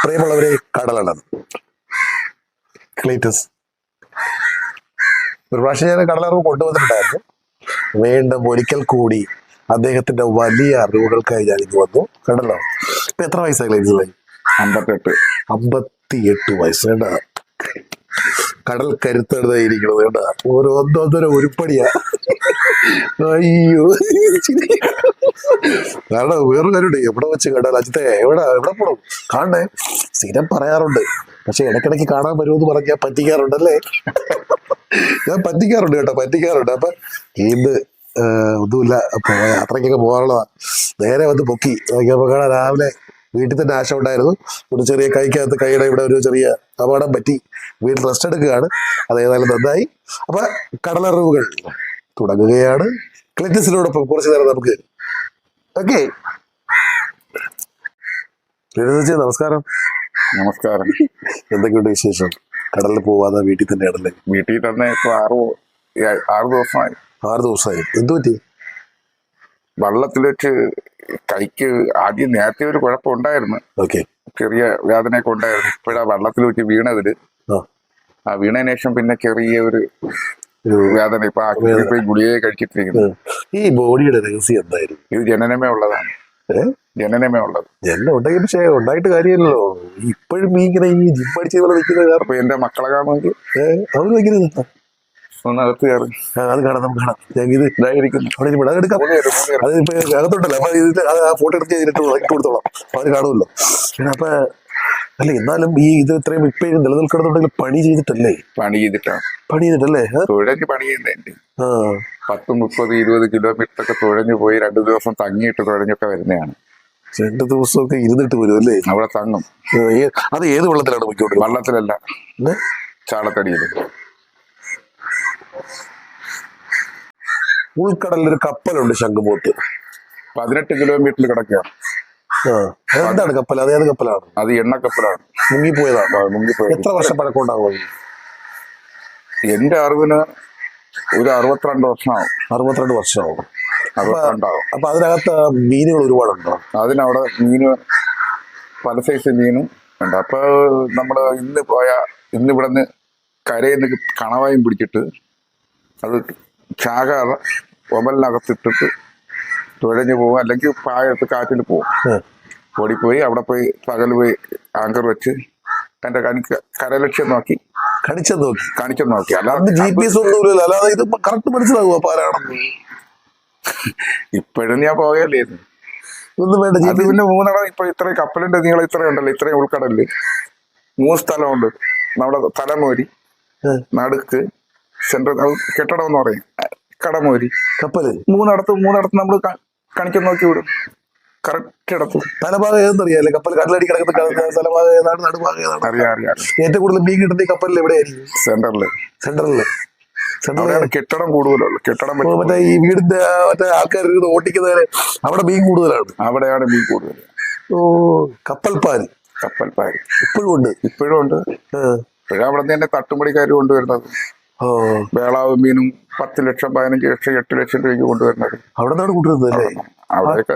പ്രിയമുള്ളവരെ, കടലാണ് ക്ലീറ്റസ്. ഒരു പ്രാവശ്യം ഞാൻ കടലറിവ് കൊണ്ടുവന്നിട്ടുണ്ടായിരുന്നു. വീണ്ടും ഒരിക്കൽ കൂടി അദ്ദേഹത്തിന്റെ വലിയ അറിവുകൾക്കായി ഞാനിത് വന്നു. കണ്ടല്ലോ, ഇപ്പൊ എത്ര വയസ്സായി ക്ലീറ്റസ്? 58 വയസ്സ്. കേട്ടാ, കടൽ കരുത്തെടുത്തായിരിക്കണത്. കേട്ടാ, ഒന്നൊന്നര ഉരുപ്പടിയാ. അയ്യോ, കാരണം വേറൊരു കാര്യമുണ്ട്. എവിടെ വെച്ച് കേട്ടാൽ അജിത്തെ എവിടെ പോണം കാണണേ സ്ഥിരം പറയാറുണ്ട്. പക്ഷെ ഇടയ്ക്കിടയ്ക്ക് കാണാൻ വരുമെന്ന് പറഞ്ഞ് ഞാൻ പറ്റിക്കാറുണ്ടല്ലേ. ഞാൻ പറ്റിക്കാറുണ്ട് കേട്ടോ, പറ്റിക്കാറുണ്ട്. അപ്പൊ ഇത് ഒന്നുമില്ല, യാത്രയ്ക്കൊക്കെ പോകാനുള്ളതാ. നേരെ വന്ന് പൊക്കി നോക്കിയപ്പോ കാണാൻ രാവിലെ വീട്ടിൽ തന്നെ ആശ ഉണ്ടായിരുന്നു. ഒരു ചെറിയ കൈക്കകത്ത് കൈയുടെ ഇവിടെ ഒരു ചെറിയ അപകടം പറ്റി വീട്ടിൽ റെസ്റ്റ് എടുക്കുകയാണ്. അത് ഏതായാലും നന്നായി. അപ്പൊ കടലറിവുകൾ തുടങ്ങുകയാണ് ക്ലീറ്റസിനോടൊപ്പം കുറച്ചു നേരം നമുക്ക്. ഓക്കെ, നമസ്കാരം. നമസ്കാരം. എന്തൊക്കെയുണ്ട് വിശേഷം? കടലിൽ പോവാതെ വീട്ടിൽ തന്നെയാണല്ലേ? വീട്ടിൽ തന്നെ ഇപ്പൊ 6 ദിവസമായി. 6 ദിവസമായി. എന്തു പറ്റി? വെള്ളത്തിൽ വെച്ച് കൈക്ക് ആദ്യം നേരത്തെ ഒരു കുഴപ്പമുണ്ടായിരുന്നു. ഓക്കെ, ചെറിയ വേദനയൊക്കെ ഉണ്ടായിരുന്നു. ഇപ്പോഴാ വെള്ളത്തിൽ വെച്ച് വീണതില്. ആ വീണതിന് ശേഷം പിന്നെ ചെറിയ ഒരു വേദന. ഇപ്പൊ ആശുപത്രിയിൽ ഗുളികയെ കഴിച്ചിട്ടിരിക്കുന്നു. ഈ ബോഡിയുടെ രഹസ്യം എന്തായിരുന്നു? ഇത് ജനനമേ ഉള്ളതാണ്. ജനനമേ ഉള്ളത്. എല്ലാം ഉണ്ടെങ്കിൽ പക്ഷേ ഉണ്ടായിട്ട് കാര്യമല്ലോ. ഇപ്പോഴും നീ ഇങ്ങനെ ഈ ജിമ്മടിച്ച് പോലെ നിൽക്കുന്നത് കാരണം. അപ്പൊ എന്റെ മക്കളെ കാണുമെങ്കിൽ അവര് ഭയങ്കര ഒന്ന് അകത്ത് കയറി അത് കാണാം, നമുക്ക് കാണാം. ഞങ്ങൾ ഇത് ഇതായിരിക്കും അവിടെ വിടാൻ എടുക്കാം. അത് ഇപ്പൊ അകത്തുണ്ടല്ലോ. അപ്പൊ ഇത് ആ ഫോട്ടോ എടുത്ത് ഇട്ട് കൊടുത്തോളാം, അപ്പൊ അവര് കാണുമല്ലോ. അപ്പൊ അല്ല, എന്നാലും ഈ ഇത് ഇത്രയും ഇപ്പൊ നിലനിൽക്കണമെന്നുണ്ടെങ്കിൽ പണി ചെയ്തിട്ടല്ലേ? പണി ചെയ്തിട്ടല്ലേ? തുഴഞ്ഞ് പണി ചെയ്യുന്നുണ്ട്. 10, 30, 20 കിലോമീറ്റർ ഒക്കെ തുഴഞ്ഞു പോയി 2 ദിവസം തങ്ങിയിട്ട് തുഴഞ്ഞൊക്കെ വരുന്നതാണ്. 2 ദിവസമൊക്കെ ഇരുന്നിട്ട് വരും അല്ലേ? അവിടെ തങ്ങും. അത് ഏത് വെള്ളത്തിലാണ് പോയിക്കോട്ടെ? വെള്ളത്തിലല്ല, ചാളത്തടിയിൽ. ഉൾക്കടലിലൊരു കപ്പലുണ്ട്, ശംഖുമുഖത്ത്. 18 കിലോമീറ്ററിൽ കിടക്കുക. എന്താണ് കപ്പൽ? അതേത് കപ്പലാണ്? അത് എണ്ണക്കപ്പലാണ്. മുങ്ങിപ്പോയതാണ്. മുങ്ങിപ്പോയത്. എത്ര വർഷം പഴക്കം ഉണ്ടാവും? എന്റെ അറിവിന് ഒരു 62 വർഷമാവും. 62 വർഷമാവും. 62 അപ്പൊ അതിനകത്ത് മീനുകൾ ഒരുപാടുണ്ടോ? അതിനവിടെ മീന് പല സൈസ് മീനും ഉണ്ട്. അപ്പൊ നമ്മള് ഇന്ന് ഇവിടുന്ന് കരയിൽ നിന്ന് കണവായും പിടിച്ചിട്ട് അത് ചാകാതെ ഒമലിനകത്തിട്ടിട്ട് തുഴഞ്ഞു പോകും. അല്ലെങ്കിൽ പായെടുത്ത് കാറ്റിൽ പോകും. ഓടിപ്പോയി അവിടെ പോയി പകല് പോയി ആങ്കർ വെച്ച് എന്റെ കരലക്ഷ്യം നോക്കി കാണിച്ചു നോക്കി. അല്ലാതെ GPS ഒന്നുമില്ല. അല്ലാതെ ഇത് കറക്റ്റ് മനസ്സിലാകുമോ ആരാണെന്ന്? ഇപ്പോഴും ഞാൻ പോകല്ലേ. ഒന്നും വേണ്ട. അത് പിന്നെ 3 ഇപ്പൊ ഇത്രയും കപ്പലിന്റെ നീളം ഇത്രയും ഉണ്ടല്ലോ. ഇത്രയും ഉൾക്കടലില് 3 സ്ഥലമുണ്ട്. നമ്മുടെ തലമൂരി, നടുക്ക്, സെൻട്രൽ കെട്ടിടം എന്ന് പറയും, കടമൂരി. കപ്പല് മൂന്നിടത്ത് നമ്മൾ കണിച്ചു നോക്കി വിടും. കറക്റ്റ് ഇടത്ത്. തലഭാഗം ഏതെന്നറിയാല്ലേ? കപ്പൽ കടലടി കിടക്കുന്ന തലഭാഗം ഏതാണ്, നടുഭാഗം ഏതാണ്? അറിയാം. ഏറ്റവും കൂടുതൽ മീൻ കിട്ടുന്ന ഈ കപ്പലിൽ എവിടെയായിരിക്കും? സെന്ററില് കെട്ടിടം കൂടുതലുള്ളു. കെട്ടിടം മറ്റേ ഈ വീടിന്റെ മറ്റേ ആൾക്കാർ ഓട്ടിക്കുന്നവരെ അവിടെ മീൻ കൂടുതലാണ്. അവിടെയാണ് മീൻ കൂടുതൽ. ഓ, കപ്പൽപ്പാല് ഇപ്പോഴും ഉണ്ട്. ഇപ്പോഴും അവിടെ നിന്ന് തന്നെ തട്ടുപടിക്കാർ കൊണ്ടുവരുന്നത്. വേളാവ് മീനും 10 ലക്ഷം, 15 ലക്ഷം, 8 ലക്ഷം രൂപയ്ക്ക് കൊണ്ടുവരുന്നത്. അവിടെ നിന്നാണ് കൊണ്ടുവരുന്നത് അല്ലേ? അവിടെയൊക്കെ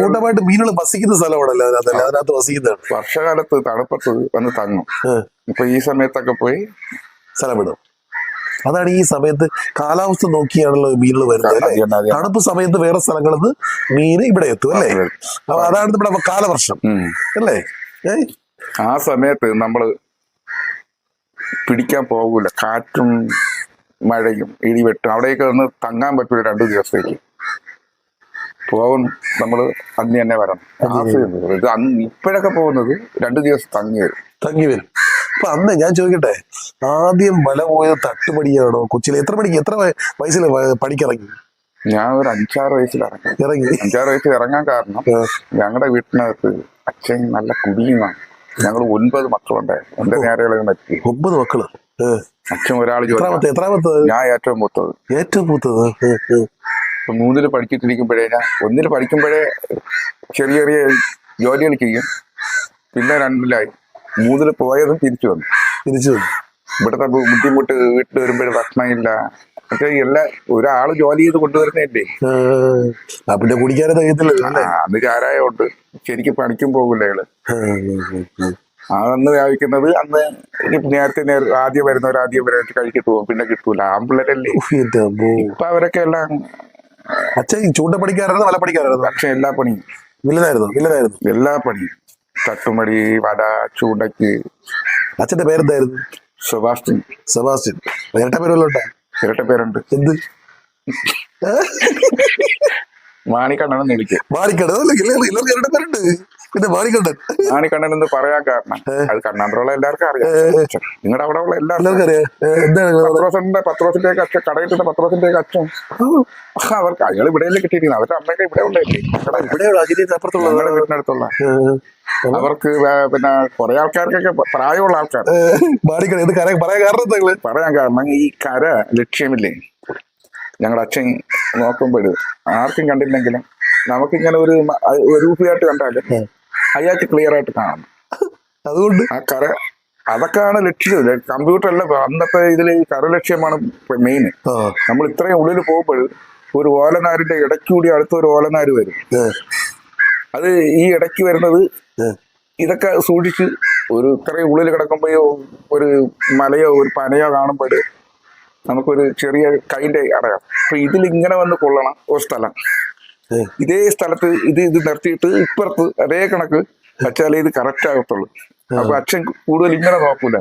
കൂട്ടമായിട്ട് മീനുകൾ വസിക്കുന്ന സ്ഥലമാണല്ലോ. അതിനകത്ത് വസിക്കുന്നതാണ്. വർഷകാലത്ത് തണുപ്പത്ത് വന്ന് തങ്ങും. ഇപ്പൊ ഈ സമയത്തൊക്കെ പോയി സ്ഥലം വിടും. അതാണ് ഈ സമയത്ത് കാലാവസ്ഥ നോക്കിയാണല്ലോ മീനുകൾ വരുന്നത് അല്ലേ? തണുപ്പ് സമയത്ത് വേറെ സ്ഥലങ്ങളിൽ നിന്ന് മീന് ഇവിടെ എത്തും അല്ലേ? അപ്പൊ അതാണ് നമ്മുടെ കാലവർഷം അല്ലേ? ആ സമയത്ത് നമ്മള് പിടിക്കാൻ പോകൂല. കാറ്റും മഴയും ഇടിവെട്ടും. അവിടെയൊക്കെ ഒന്ന് തങ്ങാൻ പറ്റൂല. 2 ദിവസത്തേക്ക് പോകും. നമ്മള് അന്ന് തന്നെ വരണം. ഇത് ഇപ്പോഴൊക്കെ പോകുന്നത് 2 ദിവസം തങ്ങി വരും. അപ്പൊ അന്ന് ഞാൻ ചോദിക്കട്ടെ, ആദ്യം വല പോയത് തട്ടുപടിയാണോ? കൊച്ചിയിലെ എത്ര വയസ്സിൽ പണിക്കിറങ്ങി? ഞാൻ ഒരു 5-6 വയസ്സിൽ ഇറങ്ങി. 5-6 വയസ്സിൽ ഇറങ്ങാൻ കാരണം ഞങ്ങളുടെ വീട്ടിനകത്ത് അച്ഛൻ നല്ല കുടിയുമാണ്. ഞങ്ങൾ 9 മക്കളുണ്ടായിരുന്നു. എന്റെ നേരെയുള്ള മറ്റു 9 മക്കള്. അച്ഛൻ ഒരാൾ. എത്രാമത്തെ? ഞാൻ ഏറ്റവും മൂത്തത്. ഇപ്പൊ 3-ൽ പഠിച്ചിട്ടിരിക്കുമ്പോഴേ, ഞാൻ 1-ൽ പഠിക്കുമ്പോഴേ ചെറിയ ചെറിയ ജോലികൾ ചെയ്യും. പിന്നെ 2-ലായി. 3-ൽ പോയതും തിരിച്ചു വന്നു. ഇവിടുത്തെ ബുദ്ധിമുട്ട്, വീട്ടിൽ വരുമ്പോഴും ഭക്ഷണമില്ല. പക്ഷെ ഒരാള് ജോലി ചെയ്ത് കൊണ്ടുവരുന്നതല്ലേ. പിന്നെ കുടിക്കാനും തികയത്തില്ലല്ലോ അല്ലേ? അന്ന് ചാരായോണ്ട് ശരിക്കും പണിക്കും പോകില്ല അയാള്. അന്ന് വ്യാപിക്കുന്നത് അന്ന് നേരത്തെ ആദ്യം വരുന്നവർ ആദ്യം വരായിട്ട് കഴിച്ചിട്ട് പോകും, പിന്നെ കിട്ടൂല. ആമ്പിള്ളേരല്ലേ. ഇപ്പൊ അവരൊക്കെ എല്ലാം അച്ഛൻ ചൂണ്ടപ്പണിക്കാരായിരുന്നു, വല പഠിക്കാറായിരുന്നു? പക്ഷെ എല്ലാ പണിയും വില്ലനായിരുന്നു. എല്ലാ പണിയും, തട്ടുമടി, വട, ചൂണ്ടക്ക്. അച്ഛന്റെ പേരെന്തായിരുന്നു? സെബാസ്റ്റ്യൻ. ഇരട്ട പേരുള്ളോട്ടാ? ഇരട്ട പേരുണ്ട്. എന്ത്? മാണിക്കണ്ണനെന്ന് വിളിക്കും. മാണിക്കണ്ണൻ ഇരട്ട പേരുണ്ട്. പിന്നെ മാണിക്കണ്ണൻ എന്ന് പറയാൻ കാരണം അത് കണ്ണാന്തരമുള്ള എല്ലാവർക്കും അറിയാം. നിങ്ങളുടെ അവിടെ ഉള്ള എല്ലാവർക്കും അറിയാം. എന്താണ് പത്രോസിന്റെ അച്ഛൻ, കടയിട്ടിട്ട് പത്രോസിന്റെ അച്ഛൻ, അവർക്ക് അയാൾ ഇവിടെയല്ലേ കിട്ടിയിരിക്കുന്നത്. അവരുടെ അമ്മയൊക്കെ ഇവിടെ ഉള്ളതല്ലേ, ഞങ്ങളുടെ വീടിനടുത്തുള്ള. അവർക്ക് പിന്നെ കുറെ ആൾക്കാർക്കൊക്കെ പ്രായമുള്ള ആൾക്കാർ. പറയാൻ കാരണം ഈ കര ലക്ഷ്യമില്ലേ, ഞങ്ങളുടെ അച്ഛൻ നോക്കുമ്പോൾ ആർക്കും കണ്ടില്ലെങ്കിലും നമുക്കിങ്ങനെ ഒരു രൂപയായിട്ട് കണ്ടാലും അയാൾക്ക് ക്ലിയർ ആയിട്ട് കാണണം. അതുകൊണ്ട് ആ കര അതൊക്കെയാണ് ലക്ഷ്യം. കമ്പ്യൂട്ടർ അല്ല അന്നത്തെ ഇതിൽ ഈ കര ലക്ഷ്യമാണ് മെയിൻ. നമ്മൾ ഇത്രയും ഉള്ളിൽ പോകുമ്പോൾ ഒരു ഓലനാരിന്റെ ഇടയ്ക്കൂടി അടുത്തൊരു ഓലനാര് വരും. അത് ഈ ഇടയ്ക്ക് വരുന്നത് ഇതൊക്കെ സൂക്ഷിച്ച് ഒരു ഇത്രയും ഉള്ളിൽ കിടക്കുമ്പോഴോ ഒരു മലയോ ഒരു പനയോ കാണുമ്പോൾ നമുക്കൊരു ചെറിയ കൈന്റെ അടയാം. അപ്പൊ ഇതിലിങ്ങനെ വന്ന് കൊള്ളണം ഒരു സ്ഥലം. ഇതേ സ്ഥലത്ത് ഇത് നിർത്തിയിട്ട് ഇപ്പുറത്ത് അതേ കണക്ക് വച്ചാലേ ഇത് കറക്റ്റ് ആകത്തുള്ളൂ. അപ്പൊ അച്ഛൻ കൂടുതൽ ഇങ്ങനെ നോക്കൂല,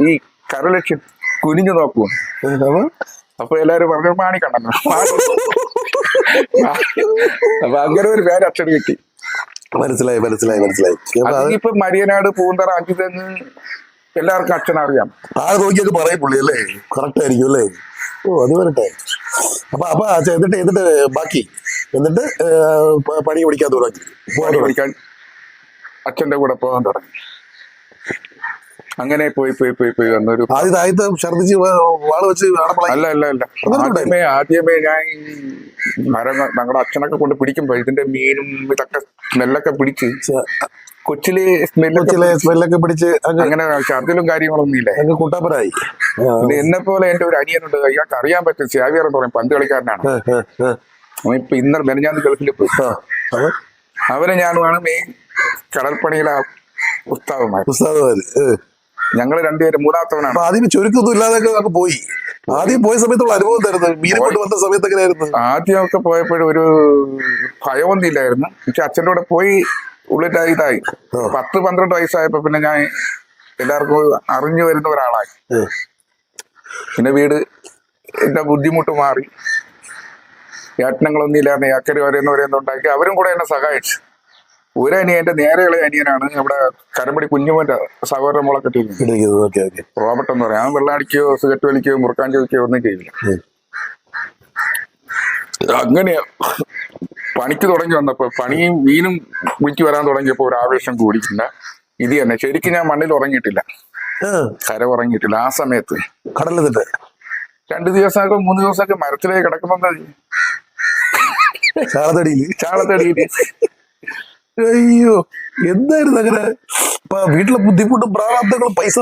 ഈ കരലക്ഷ്യം കുനിഞ്ഞു നോക്കൂ. അപ്പൊ എല്ലാരും പറഞ്ഞു മാണിക്കണ്ണൻ. അപ്പൊ അങ്ങനെ ഒരു പേര് അച്ഛന് കിട്ടി. മനസ്സിലായി. ഇപ്പൊ മരിയനാട്, പൂന്തറ, അഞ്ചുതെങ്ങ് എല്ലാവർക്കും അച്ഛനറിയാം. ആളെ നോക്കിയൊക്കെ പറയും പുള്ളി അല്ലേ? കറക്റ്റ് ആയിരിക്കും അല്ലേ? അത് വരട്ടെ. അപ്പൊ എന്നിട്ട് ബാക്കി എന്നിട്ട് പണി പഠിക്കാൻ പഠിക്കാൻ അച്ഛന്റെ കൂടെ പോകാൻ തുടങ്ങി. അങ്ങനെ പോയി വന്നൊരു ആദ്യത്തെ ഛർദിച്ച് വാള് വെച്ച് ആദ്യമേ ഞാൻ മരം ഞങ്ങളുടെ അച്ഛനൊക്കെ കൊണ്ട് പിടിക്കുമ്പോ ഇതിന്റെ മീനും ഇതൊക്കെ സ്മെല്ലൊക്കെ പിടിച്ച് കൊച്ചിലെ സ്മെല്ലൊക്കെ പിടിച്ച് അങ്ങനെ ഛർദിലും കാര്യങ്ങളൊന്നും ഇല്ല. കൂട്ടാപ്പരായി. എന്നെ പോലെ എന്റെ ഒരു അനിയനുണ്ട്, അയാൾക്ക് അറിയാൻ പറ്റും. സേവിയർ എന്ന് പറയും, പന്ത് കളിക്കാരനാണ്. അവൻ ഇപ്പൊ ഇന്നലെ മെനഞ്ഞാന്ന് ഗൾഫിൽ പോയി. അവനെ ഞാനുമാണ് മെയിൻ കടൽപ്പണിയിലെ ഉസ്താദുമാര്. ഞങ്ങള് രണ്ടുപേരും മൂന്നാമത്തവനാണ്. ആദ്യം ചുരുക്കൊന്നും ഇല്ലാതെ പോയി. ആദ്യം പോയ സമയത്തുള്ള അനുഭവം തരുന്നത് മീനെ കൊണ്ട് വന്ന സമയത്ത് എങ്ങനെയായിരുന്നു? ആദ്യമൊക്കെ പോയപ്പോഴും ഒരു ഭയമൊന്നും ഇല്ലായിരുന്നു. പക്ഷെ അച്ഛൻ്റെ കൂടെ പോയി ഉള്ളിലായി 10-12 വയസ്സായപ്പോ പിന്നെ ഞാൻ എല്ലാവർക്കും അറിഞ്ഞു വരുന്ന ഒരാളായി. പിന്നെ വീട് എന്റെ ബുദ്ധിമുട്ട് മാറി. യാട്ടനങ്ങളൊന്നും ഇല്ലായിരുന്നു. യാക്കര് ഓരോന്നുണ്ടാക്കി അവരും കൂടെ എന്നെ സഹായിച്ചു. ഒരനിയന്റെ നേരെയുള്ള അനിയനാണ് ഇവിടെ കരമ്പടി കുഞ്ഞുമോന്റെ സഹോദരൻ മോളെ കെട്ടിയിരിക്കുന്നത്, റോബർട്ട് എന്ന് പറയാം. അവൻ വെള്ളം അടിക്കുകയോ സിഗരറ്റ് വലിക്കുകയോ മുറുക്കാൻ ചോദിക്കുകയോ ഒന്നും ചെയ്യില്ല. അങ്ങനെ പണിക്ക് തുടങ്ങി വന്നപ്പോ പണിയും മീനും വിളിച്ചു വരാൻ തുടങ്ങിയപ്പോ ഒരു ആവേശം കൂടിയിട്ടില്ല. ഇത് തന്നെ ശരിക്കും ഞാൻ മണ്ണിൽ ഉറങ്ങിയിട്ടില്ല, കര ഉറങ്ങിയിട്ടില്ല. ആ സമയത്ത് കടലെത്തിട്ട് 2 ദിവസമൊക്കെ 3 ദിവസമൊക്കെ മരത്തിലേക്ക് കിടക്കുന്നുണ്ടാ ചാളത്തടിയില്. അയ്യോ, എന്തായിരുന്നു അങ്ങനെ? വീട്ടിലെ ബുദ്ധിമുട്ടും പ്രാരാബ്ദങ്ങളും പൈസ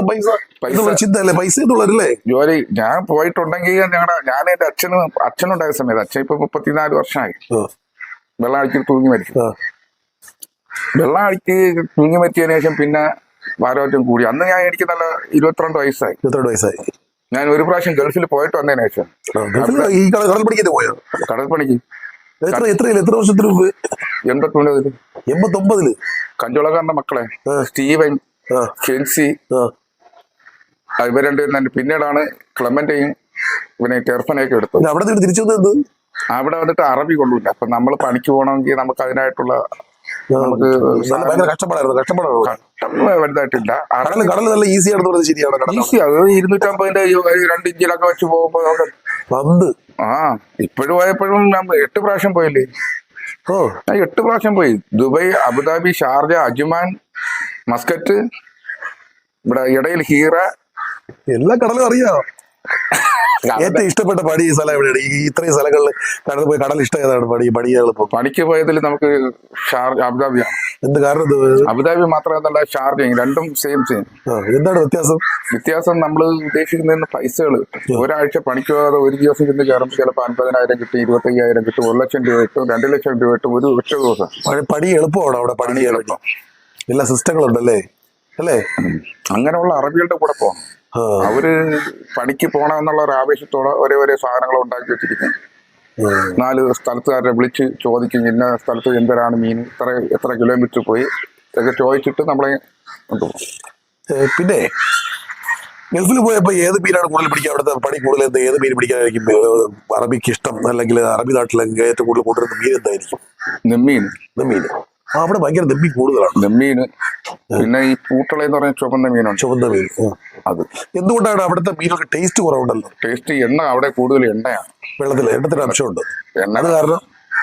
ചിന്തല്ലേ, പൈസ എന്നുള്ളതല്ലേ ജോലി. ഞാൻ പോയിട്ടുണ്ടെങ്കിൽ ഞാൻ എന്റെ അച്ഛനുണ്ടായ സമയത്ത്, അച്ഛൻ ഇപ്പൊ 34 വർഷമായി, വെള്ളം അടിച്ച് തൂങ്ങി മരിച്ചു. വെള്ളം അടിച്ച് തൂങ്ങി മരിച്ചതിന് ശേഷം പിന്നെ ഭാരവാറ്റം കൂടി. അന്ന് എനിക്ക് നല്ല 22 വയസ്സായി. ഞാൻ ഒരു പ്രാവശ്യം ഗൾഫിൽ പോയിട്ട് വന്നതിന് ശേഷം കടൽപ്പണിക്ക് എത്ര വർഷത്തിന് മുമ്പ്? 89 കഞ്ചോളക്കാരന്റെ മക്കളെ സ്റ്റീവൻ, കെൻസി, ഇവർ രണ്ടുപേരും തന്നെ. പിന്നീടാണ് ക്ലെമന്റെയും പിന്നെ ടെർഫനെയൊക്കെ എടുത്തത്. അവിടെ തിരിച്ചു വന്നത് അവിടെ വന്നിട്ട് അറബി കൊള്ളൂല. അപ്പൊ നമ്മൾ പണിക്ക് പോകണമെങ്കിൽ നമുക്ക് അതിനായിട്ടുള്ള നമുക്ക് വലുതായിട്ടില്ല. കടൽ നല്ല ഈസി ആണെന്ന് ശരിയാണ്. ഈസി, അത് 250 2 ഇഞ്ചിലൊക്കെ വെച്ച് പോകുമ്പോ നമുക്ക് ഇപ്പോഴും പോയപ്പോഴും 8 പ്രാവശ്യം പോയില്ലേ? ഞാൻ 8 പ്രാവശ്യം പോയി. Dubai, Abu Dhabi, Sharjah, Ajman, Muscat, ഇവിടെ ഇടയിൽ ഹീറ, എല്ലാ കടലും അറിയാം. ഏറ്റവും ഇഷ്ടപ്പെട്ട പണി സ്ഥലം എവിടെയാണ്? ഇത്രയും സ്ഥലങ്ങളിൽ കടൽ പോയി കടൽ ഇഷ്ടം ഏതാണ്? പണിക്ക് പോയതിൽ നമുക്ക് ഷാർജ, അബുദാബിയാണ്. എന്ത് കാരണം ഇത്? അബുദാബി മാത്രമല്ല ഷാർജയും രണ്ടും സെയിം. എന്താണ് വ്യത്യാസം? വ്യത്യാസം നമ്മൾ ഉദ്ദേശിക്കുന്ന പൈസകൾ ഒരാഴ്ച പണിക്ക് പോകാതെ ഒരു ദിവസം ഇരുന്ന് കയറുമ്പോൾ ചിലപ്പോൾ 50,000 കിട്ടും, 25,000 കിട്ടും, 1 ലക്ഷം രൂപ കിട്ടും, 2 ലക്ഷം രൂപ കിട്ടും ഒരു ഒറ്റ ദിവസം. പണി എളുപ്പമാണ് അവിടെ, പണി എളുപ്പം, എല്ലാ സിസ്റ്റങ്ങളുണ്ടല്ലേ അല്ലേ? അങ്ങനെയുള്ള അറബികളുടെ കൂടെ പോകണം. അവര് പണിക്ക് പോകണമെന്നുള്ള ഒരു ആവേശത്തോടെ ഒരേ സാധനങ്ങൾ ഉണ്ടാക്കി വെച്ചിരിക്കും. 4 സ്ഥലത്തുകാരെ വിളിച്ച് ചോദിക്കും, ഇന്ന സ്ഥലത്ത് എന്തരാണ് മീൻ, എത്ര കിലോമീറ്റർ പോയി ഒക്കെ ചോദിച്ചിട്ട് നമ്മളെ കൊണ്ടുപോകും. പിന്നെ ഗൾഫിൽ പോയപ്പോ ഏത് മീനാണ് കൂടുതൽ പിടിക്കുക? അവിടുത്തെ പണി കൂടുതൽ എന്താ? ഏത് മീൻ പിടിക്കാനായിരിക്കും അറബിക്ക് ഇഷ്ടം? അല്ലെങ്കിൽ അറബി നാട്ടിലെ ഏറ്റവും കൂടുതൽ കൊണ്ടുവരുന്ന മീൻ എന്തായിരിക്കും? നെമ്മീൻ. അവിടെ ഭയങ്കര നെമ്മീൻ കൂടുതലാണ്. നെമ്മീന്, പിന്നെ ഈ പൂട്ടള എന്ന് പറഞ്ഞ ചുവന്ന മീനാണ്. ചുവന്ന മീൻ. അത് എന്തുകൊണ്ടാണ് അവിടുത്തെ മീനൊക്കെ ടേസ്റ്റ് കുറവുണ്ടല്ലോ? ടേസ്റ്റ് എണ്ണ അവിടെ കൂടുതൽ എണ്ണയാണ്. എണ്ണത്തിന്റെ അംശമുണ്ട്. എണ്ണ അത് കാരണം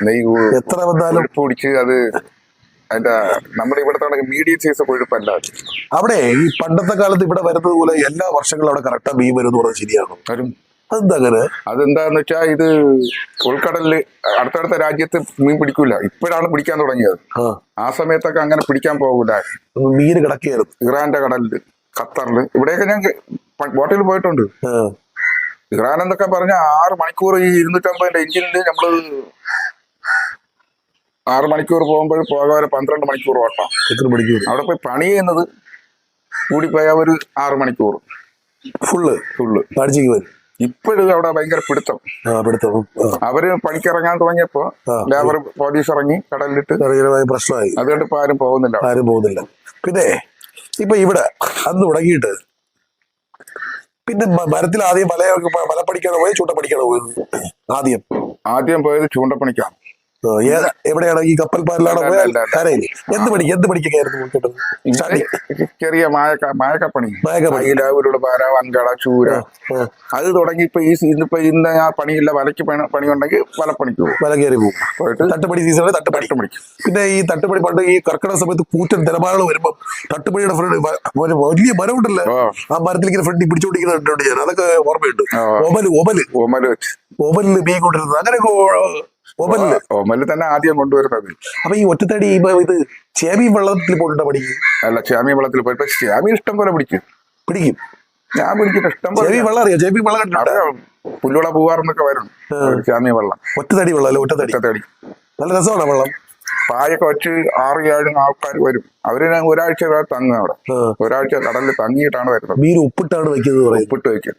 നെയ്യ് എത്ര വന്നാലും പൊടിച്ച് അത് അതിന്റെ നമ്മുടെ ഇവിടുത്തെ മീഡിയം സൈസ് കൊഴുപ്പല്ല. അവിടെ ഈ പണ്ടത്തെ കാലത്ത് ഇവിടെ വരുന്നത് പോലെ എല്ലാ വർഷങ്ങളും അവിടെ കറക്റ്റാ മീൻ വരും എന്ന് പറഞ്ഞാൽ ശരിയാകും. അതെന്താ അങ്ങനെ? അതെന്താന്ന് വെച്ചാ ഇത് ഉൾക്കടലില് അടുത്തടുത്ത രാജ്യത്ത് മീൻ പിടിക്കൂല. ഇപ്പോഴാണ് പിടിക്കാൻ തുടങ്ങിയത്. ആ സമയത്തൊക്കെ അങ്ങനെ പിടിക്കാൻ പോകൂല. മീൻ കിടക്കുകയായിരുന്നു ഇറാന്റെ കടലില്, ഖത്തറില്, ഇവിടെയൊക്കെ ഞാൻ ബോട്ടിൽ പോയിട്ടുണ്ട്. ഇറാൻ എന്നൊക്കെ പറഞ്ഞ 6 മണിക്കൂർ ഈ 250 എഞ്ചിനില് നമ്മള് 6 മണിക്കൂർ പോകുമ്പോൾ പോകാതെ 12 മണിക്കൂർ ഓട്ടം. എത്ര മണിക്കൂർ അവിടെ പോയി പണി ചെയ്യുന്നത് കൂടിപ്പോയ ഒരു 6 മണിക്കൂർ ഫുള്ള് കാഴ്ചക്ക് വരും. ഇപ്പോഴും അവിടെ ഭയങ്കര പിടുത്തം. അവര് പണിക്കിറങ്ങാൻ തുടങ്ങിയപ്പോ ലേബർ പോലീസ് ഇറങ്ങി കടലിലിട്ട് പ്രശ്നമായി. അതുകൊണ്ട് ഇപ്പൊ ആരും പോകുന്നില്ല. പിന്നെ ഇപ്പൊ ഇവിടെ അന്ന് തുടങ്ങിയിട്ട് പിന്നെ മരത്തിൽ ആദ്യം വല പഠിക്കാണോ പോയത്, ചൂണ്ട പഠിക്കാണോ പോയത്? ആദ്യം പോയത് ചൂണ്ടപ്പണിക്കാണ്. എവിടെയാണ്? ഈ കപ്പൽ പാലിലാണോ പോയത്? കരയില് എന്ത് പഠിക്കായിരുന്നു? ചെറിയ മായക്കപ്പണി, ഉരുള്, പാര, വൻകട, ചൂര, അത് തുടങ്ങി ഇന്നിപ്പോ ഇന്ന് ആ പണിയില്ല, വലയ്ക്ക് പണി ഉണ്ടെങ്കിൽ വലപ്പണിക്ക് പോകും. വല കയറി പോകും. തട്ടുപണി സീസണിൽ തട്ടുപണി. പിന്നെ ഈ തട്ടുപണി പണ്ട് ഈ കർക്കിടക സമയത്ത് കൂറ്റൻ തിരമാലകൾ വരുമ്പോ തട്ടുപണിയുടെ ഫ്രണ്ട് വലിയ മരം ഉണ്ടല്ലോ, ആ മരത്തിൽ ഇങ്ങനെ ഫ്രണ്ടിൽ പിടിച്ചോണ്ടിരിക്കുന്നുണ്ട് ഞാൻ. അതൊക്കെ ഓർമ്മയുണ്ട്. ഓമലില് മീൻ കൊണ്ടിരുന്നത് അങ്ങനെയൊക്കെ. ഓമല് തന്നെ ആദ്യം കൊണ്ടുവരുന്നത്. അപ്പൊ ഈ ഒറ്റത്തടി ഇത് ചേമി വെള്ളത്തിൽ പോയിട്ടുണ്ടോ പഠിക്കും? അല്ല, ചേമി വെള്ളത്തിൽ പോയിട്ട് ചേമി ഇഷ്ടം പോലെ പിടിക്കും. ഞാൻ പിടിക്കും ഇഷ്ടം പോലെ. വെള്ളം അറിയാം? ചേമി വെള്ളം കണ്ടിട്ട് പുല്ലുള പൂവാറെന്നൊക്കെ വരും. ചേമി വെള്ളം ഒറ്റത്തടി വെള്ളം അല്ല, ഒറ്റത്തടി നല്ല രസമാണ് വെള്ളം. പായൊക്കെ വെച്ച് 6-7 ആൾക്കാർ വരും. അവര് ഒരാഴ്ച തങ്ങും അവിടെ. ഒരാഴ്ച കടലിൽ തങ്ങിയിട്ടാണ് വരുന്നത്. മീൻ ഉപ്പിട്ടാണ് വെക്കുന്നത്. ഉപ്പിട്ട് വെക്കും.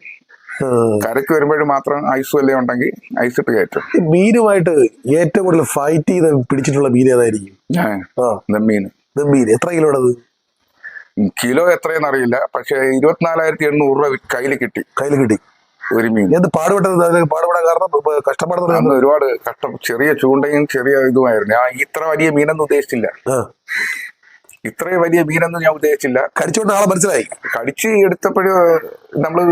കരക്ക് വരുമ്പോഴും മാത്രം ഐസ് വല്ലതും ഉണ്ടെങ്കിൽ ഐസ് ഇട്ട് കയറ്റും. മീനുമായിട്ട് ഏറ്റവും കൂടുതൽ ഫൈറ്റ് ചെയ്ത് പിടിച്ചിട്ടുള്ള മീൻ ഏതായിരിക്കും? നെമ്മീൻ. എത്ര കിലോ അത്? കിലോ എത്രയെന്ന് അറിയില്ല, പക്ഷെ 24,800 രൂപ കയ്യിൽ കിട്ടി ഒരു മീൻ. പാടുപെടാൻ കാരണം കഷ്ടപ്പെടുന്നത് ഒരുപാട് ചെറിയ ചൂണ്ടയും ചെറിയ ഇതുമായിരുന്നു. ഞാൻ ഇത്ര വലിയ മീനൊന്നും ഉദ്ദേശിച്ചില്ല. ഇത്രയും വലിയ മീനൊന്നും ഞാൻ ഉദ്ദേശിച്ചില്ല. കടിച്ചോണ്ട് ആളെ മനസ്സിലായി. കടിച്ച് എടുത്തപ്പോഴ് നമ്മള്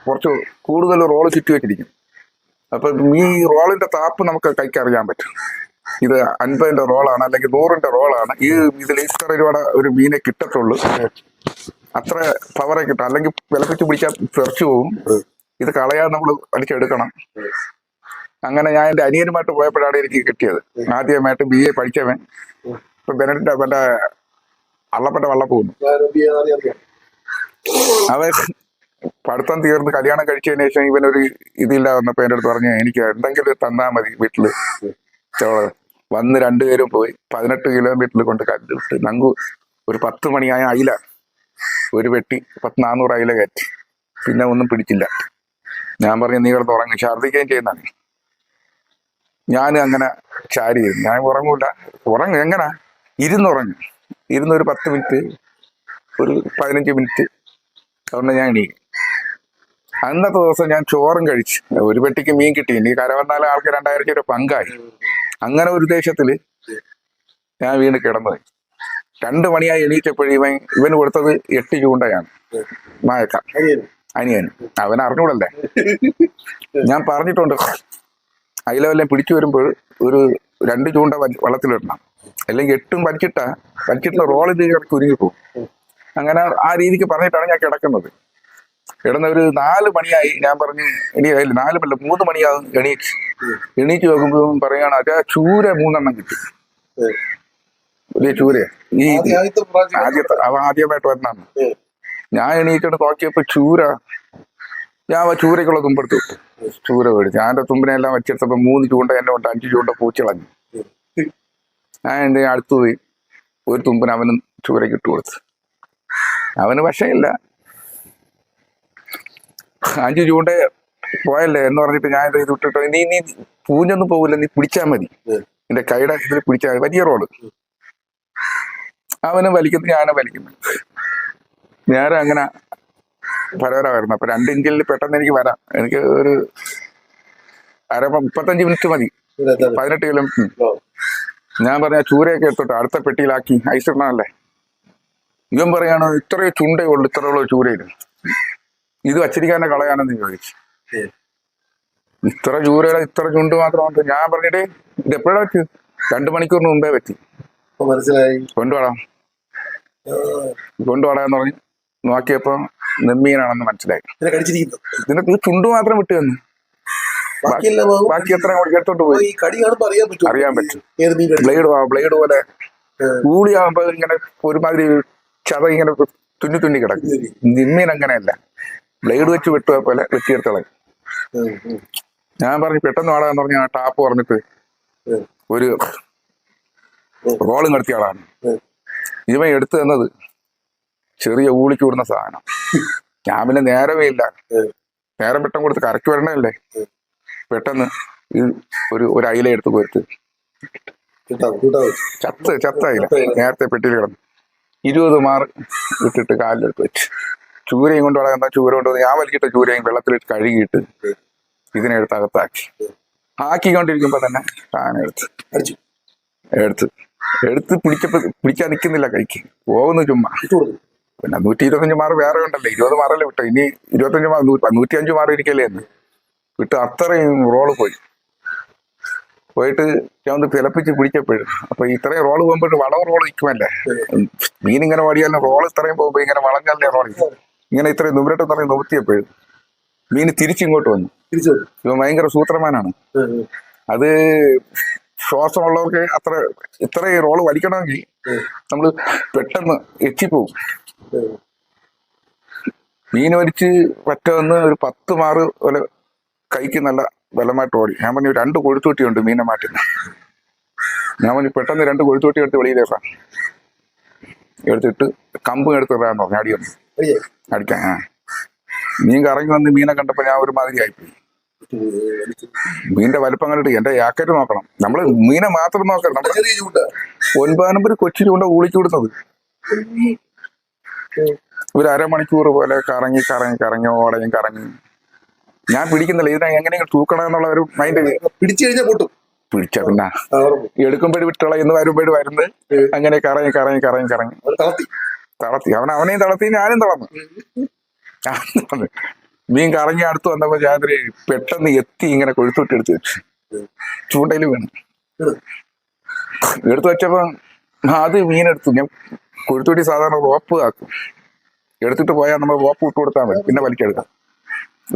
കുറച്ച് കൂടുതൽ റോള് ചുറ്റി വെച്ചിരിക്കും. അപ്പൊ ഈ റോളിന്റെ താപ്പ് നമുക്ക് കൈക്കറിയാൻ പറ്റും. ഇത് 50-ന്റെ റോളാണ് അല്ലെങ്കിൽ 100-ന്റെ റോളാണ്. ഇതിൽ ഇത്ര രൂപയുടെ ഒരു മീനെ കിട്ടത്തുള്ളൂ. അത്ര പവറെ കിട്ടും. അല്ലെങ്കിൽ വിലപ്പിച്ച് പിടിച്ചാൽ തെറിച്ചു പോകും. ഇത് കളയാതെ നമ്മൾ അടിച്ചെടുക്കണം. അങ്ങനെ ഞാൻ എൻ്റെ അനിയനുമായിട്ട് പോയപ്പോഴാണ് എനിക്ക് കിട്ടിയത്. ആദ്യമായിട്ട് BA പഠിച്ചവൻ ഇപ്പൊ ബെനഡിന്റെ മറ്റേ അള്ളപ്പെട്ട വള്ളപ്പൂന്നു. അവൻ പഠിത്തം തീർന്ന് കല്യാണം കഴിച്ചതിന് ശേഷം ഇവനൊരു ഇതില്ല വന്നപ്പോ എൻ്റെ അടുത്ത് പറഞ്ഞു, എനിക്ക് എന്തെങ്കിലും തന്നാ മതി വീട്ടില്. വന്ന് 2 പേരും പോയി 18 കിലോമീറ്ററിൽ കൊണ്ട് കല്ലിട്ട് നങ്കു ഒരു 10 മണിയായ അയില ഒരു വെട്ടി 400 അയില കയറ്റി. പിന്നെ ഒന്നും പിടിച്ചില്ല. ഞാൻ പറഞ്ഞു, നീ കിടന്ന് ഉറങ്ങി, ഛർദ്ദിക്കുകയും ചെയ്യുന്നതാണ്. ഞാൻ അങ്ങനെ ചാരി ചെയ്തു. ഞാൻ ഉറങ്ങൂല. എങ്ങനെ ഇരുന്നുറങ്ങും. ഒരു 10 മിനിറ്റ്, ഒരു 15 മിനിറ്റ്. അതുകൊണ്ട് ഞാൻ എണീക്കും. അന്നത്തെ ദിവസം ഞാൻ ചോറും കഴിച്ച് ഒരു പെട്ടിക്ക് മീൻ കിട്ടി. ഇനി കര വന്നാലും ആൾക്ക് 2000 രൂപ പങ്കായി. അങ്ങനെ ഒരു ദേശത്തില് ഞാൻ വീണ് കിടന്നത്. 2 മണിയായി എണീറ്റപ്പോഴും ഇവന് കൊടുത്തത് 8 ചൂണ്ടയാണ്. മായക്ക അനിയൻ. അവൻ അറിഞ്ഞൂടല്ലേ. ഞാൻ പറഞ്ഞിട്ടുണ്ട്, അയില വല്ലതും പിടിച്ചു വരുമ്പോൾ ഒരു 2 ചൂണ്ട വള്ളത്തിലിടണം. അല്ലെങ്കിൽ 8 വലിച്ചിട്ടുള്ള റോളിൽ ഇടയ്ക്ക് ഉരുങ്ങിപ്പോകും. അങ്ങനെ ആ രീതിക്ക് പറഞ്ഞിട്ടാണ് ഞാൻ കിടക്കുന്നത്. കിടന്ന ഒരു 4 മണിയായി. ഞാൻ പറഞ്ഞു, 3 മണിയാകും എണീറ്റ് നോക്കുമ്പോൾ പറയുകയാണ്, അതേ ചൂര 3 എണ്ണം കിട്ടി. വലിയ ചൂരയാ. ഈ ആദ്യത്തെ പ്രാവശ്യം അവൻ ആദ്യമായിട്ട് വന്നാണ്. ഞാൻ എണീറ്റോണ്ട് നോക്കിയപ്പോ ചൂര, ഞാൻ ആ ചൂരക്കുള്ള തുമ്പെടുത്ത് വിട്ടു. ചൂര മേടിച്ചു. ഞാൻ എൻ്റെ തുമ്പിനെ എല്ലാം വെച്ചെടുത്തപ്പോ 3 ചൂണ്ട എന്നെ കൊണ്ട് 5 ചൂണ്ട പൂച്ചളഞ്ഞു. ഞാൻ എൻ്റെ അടുത്ത് പോയി ഒരു തുമ്പിന് അവനും ചൂരക്ക് ഇട്ട് കൊടുത്തു. അവന് വശമില്ല. 5 ചൂണ്ട പോയല്ലേ എന്ന് പറഞ്ഞിട്ട് ഞാൻ ഇത് ഇട്ടിട്ടോ, നീ പൂഞ്ഞൊന്നും പോകില്ല, നീ പിടിച്ചാൽ മതി, എന്റെ കൈയുടെ ഇതിൽ പിടിച്ചാൽ മതി. വലിയ റോഡ്. അവനും വലിക്കുന്നു, ഞാനും വലിക്കുന്നു. നേരെ അങ്ങനെ പരവരായിരുന്നു. അപ്പൊ 2 ഇഞ്ചിൽ പെട്ടെന്ന് എനിക്ക് വരാം. എനിക്ക് ഒരു 35 മിനിറ്റ് മതി, 18 കിലോമീറ്റർ. ഞാൻ പറഞ്ഞ ചൂരയൊക്കെ എടുത്തോട്ടെ, അടുത്ത പെട്ടിയിലാക്കി ഐസ് ഇടണമല്ലേ. ഇവൻ പറയാണ് ഇത്രയോ ചുണ്ടേ ഉള്ളു, ഇത്രയുള്ള ചൂരയില് ഇത് വച്ചിരിക്കാനെ കളയാനെന്ന് ചോദിച്ചു. ഇത്ര ചൂരയുടെ ഇത്ര ചുണ്ട് മാത്രമുണ്ട്. ഞാൻ പറഞ്ഞിട്ട് ഇത് എപ്പോഴാ വെച്ചു? 2 മണിക്കൂറിന് മുമ്പേ വെച്ചു. മനസ്സിലായി. കൊണ്ടുപോടാന്ന് പറഞ്ഞ് നോക്കിയപ്പോ നെമ്മീനാണെന്ന് മനസ്സിലായി. ഇതിനകത്ത് ഈ ചുണ്ട് മാത്രം വിട്ടു തന്നു. ബാക്കി എത്ര എടുത്തോട്ട് പോയി അറിയാൻ പറ്റും. ബ്ലേഡ് പോലെ കൂളിയാകുമ്പോ ഇങ്ങനെ ഒരുമാതിരി ചത ഇങ്ങനെ തുന്നി തുന്നി കിടക്കും. നിമ്മീൻ അങ്ങനെയല്ല, ബ്ലേഡ് വെച്ച് വെട്ടുക പോലെ വെട്ടിയെടുത്തോളാം. ഞാൻ പറഞ്ഞു പെട്ടെന്ന് ആളാന്ന് പറഞ്ഞ ആ ടാപ്പ് പറഞ്ഞിട്ട് ഒരു റോളും കടത്തിയ ആളാണ്. ഇവൻ എടുത്തു തന്നത് ചെറിയ ഊളിക്ക് വിടുന്ന സാധനം. ഞാൻ പിന്നെ നേരമേ ഇല്ല, നേരം പെട്ടെന്ന് കൊടുത്ത് കരക്ക് വരണല്ലേ. പെട്ടെന്ന് ഇത് ഒരു അയില എടുത്ത് പോയിട്ട് ചത്ത അയില നേരത്തെ പെട്ടിയിൽ കിടന്നു. 20 മാറ് ഇട്ടിട്ട് കാലിലെടുത്ത് വെച്ച് ചൂരയും കൊണ്ട് വളരാൻ ചൂര കൊണ്ടുവന്ന് ഞാൻ വലിക്കിട്ട ചൂരയും വെള്ളത്തിലിട്ട് കഴുകിയിട്ട് ഇതിനെടുത്ത് അകത്താക്കി. ആക്കിക്കൊണ്ടിരിക്കുമ്പോ തന്നെ സാധനം എടുത്ത് പിടിക്കാൻ നിൽക്കുന്നില്ല, കൈക്ക് പോകുന്നു ചുമ്മാ. പിന്നെ 125 മാറ് വേറെ ഉണ്ടല്ലോ, 20 മാറല്ലേ വിട്ടോ. ഇനി 25 മാറ് 105 മാറ് ഇരിക്കല്ലേ എന്ന് വിട്ട് അത്രയും റോള് പോയിട്ട് ഞാൻ ഒന്ന് തിളപ്പിച്ച് പിടിക്കപ്പോഴും. അപ്പൊ ഇത്രയും റോള് പോകുമ്പോഴും വളവ് റോള് നിൽക്കുമല്ലേ. മീൻ ഇങ്ങനെ ഓടിയാലും റോള് ഇത്രയും പോകുമ്പോ ഇങ്ങനെ വളഞ്ഞല്ലേ റോള് ഇങ്ങനെ ഇത്രയും നുമിരട്ട് നിറയെ നോത്തിയപ്പോഴും മീൻ തിരിച്ചിങ്ങോട്ട് വന്നു. ഇവൻ ഭയങ്കര സൂത്രമാനാണ്. അത് ശ്വാസമുള്ളവർക്ക് ഇത്രയും റോള് വലിക്കണമെങ്കിൽ നമ്മള് പെട്ടെന്ന് എച്ചിപ്പോവും. മീൻ വലിച്ച് പറ്റുമെന്ന് ഒരു 10 മാറ് പോലെ കൈക്ക് നല്ല ബലമായിട്ട് ഓടി. ഞാൻ പറഞ്ഞു 2 കൊഴുത്തുവട്ടിയുണ്ട് മീനെ മാറ്റുന്ന. ഞാൻ പറഞ്ഞു പെട്ടെന്ന് 2 കൊഴുത്തുവട്ടി എടുത്ത് വെളിയിലേക്കാം, എടുത്തിട്ട് കമ്പും എടുത്തിടാന്ന് പറഞ്ഞു. അടിക്കാൻ മീൻ കറങ്ങി വന്ന് മീനെ കണ്ടപ്പോ ഞാൻ ഒരുമാതിരി ആയിപ്പോയി. മീനിന്റെ വലിപ്പം കണ്ടിട്ട് എന്റെ യാക്കറ്റ് നോക്കണം. നമ്മള് മീനെ മാത്രം നോക്കണം. നമ്മുടെ 9 നമ്പർ കൊച്ചു ചൂണ്ട ഊളിച്ചു വിടുന്നത്. ഒരു അരമണിക്കൂർ പോലെ കറങ്ങി ഓടയും കറങ്ങി. ഞാൻ പിടിക്കുന്നില്ല, ഇതിനെ എങ്ങനെയെങ്കിലും തൂക്കണം എന്നുള്ള ഒരു മൈൻഡ്. പിടിച്ചു കഴിഞ്ഞാൽ പൊട്ടും. പിടിച്ച പിന്നെ എടുക്കുമ്പോഴും വിട്ടുകളയുന്നു, വരുമ്പോഴും വരുന്നത്. അങ്ങനെ കറങ്ങി തളർത്തി. അവനെയും തളർത്തി, ഞാനും തളർന്നു. മീൻ കറങ്ങി അടുത്ത് വന്നപ്പോ ഞാൻ പെട്ടെന്ന് എത്തി ഇങ്ങനെ കൊഴുത്തോട്ട് എടുത്ത് വെച്ചു. ചൂണ്ടയിൽ വീണു. എടുത്തു വെച്ചപ്പോ അത് മീനെടുത്തു. ഞാൻ കൊഴുത്തോട്ടി സാധാരണ റോപ്പ് ആക്കും, എടുത്തിട്ട് പോയാൽ നമ്മൾ റോപ്പ് ഇട്ട് കൊടുത്താൽ മതി, പിന്നെ വലിക്കെടുക്കാം.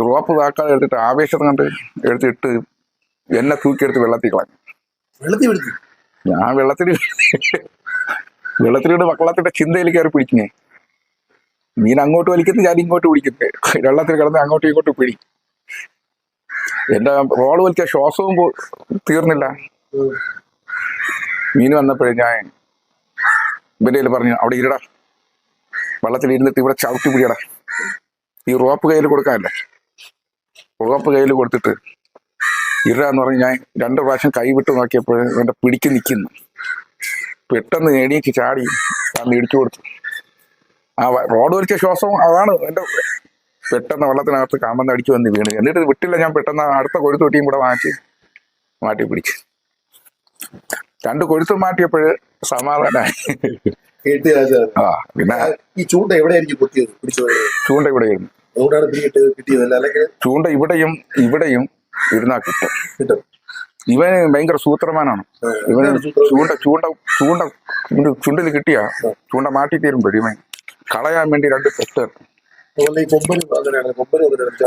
റോപ്പ് താക്കാതെ എടുത്തിട്ട് ആവേശം കണ്ട് എടുത്തിട്ട് എന്നെ തൂക്കിയെടുത്ത് വെള്ളത്തിൽ കളഞ്ഞു. ഞാൻ വെള്ളത്തിലിട്ട് വള്ളത്തിന്റെ ചിന്തയിൽ കയറി പിടിക്കുന്നേ. മീൻ അങ്ങോട്ട് വലിക്കുന്നു, ഞാൻ ഇങ്ങോട്ട് പിടിക്കുന്നേ. വെള്ളത്തിൽ കിടന്ന് അങ്ങോട്ടും ഇങ്ങോട്ടും പിടി. എന്റെ റോള് വലിച്ച ശ്വാസവും തീർന്നില്ല. മീൻ വന്നപ്പോഴേ ഞാൻ ഇവന്റെ പറഞ്ഞു, അവിടെ ഇരുടാ, വെള്ളത്തിൽ ഇരുന്നിട്ട് ഇവിടെ ചവിട്ടി പിടിയടാ. ഈ റോപ്പ് കയ്യിൽ കൊടുക്കാനല്ലേ. റോപ്പ് കയ്യിൽ കൊടുത്തിട്ട് ഇരാന്ന് പറഞ്ഞ് ഞാൻ 2 പ്രാവശ്യം കൈവിട്ട് നോക്കിയപ്പോൾ എന്റെ പിടിക്ക് നിൽക്കുന്നു. പെട്ടെന്ന് എണീച്ച് ചാടി അന്ന് ഇടിച്ചു കൊടുത്തു. ആ റോഡ് വലിച്ച ശ്വാസം അതാണ്. എന്റെ പെട്ടെന്ന് വെള്ളത്തിനകത്ത് കാമ്പന്ന് അടിച്ചു വന്ന് വീണ്. എന്നിട്ട് വിട്ടില്ല. ഞാൻ പെട്ടെന്ന് അടുത്ത കൊഴുത്ത് തൊട്ടിയും കൂടെ മാറ്റി പിടിച്ചു. 2 കൊഴുത്ത് മാറ്റിയപ്പോഴ് സമാധാനമായി. ആ പിന്നെ ഈ ചൂണ്ട എവിടെയായിരിക്കും കുത്തിയത്? ചൂണ്ട ഇവിടെയായിരുന്നു. ചൂണ്ട ഇവിടെയും ഇരുന്നാ കിട്ടും. ഇവന് ഭയങ്കര സൂത്രമാനാണ്. ഇവന് ചുണ്ടിൽ കിട്ടിയ ചൂണ്ട മാറ്റി തീരുമ്പോഴും ഇവൻ കളയാൻ വേണ്ടി 2 പെട്ട്.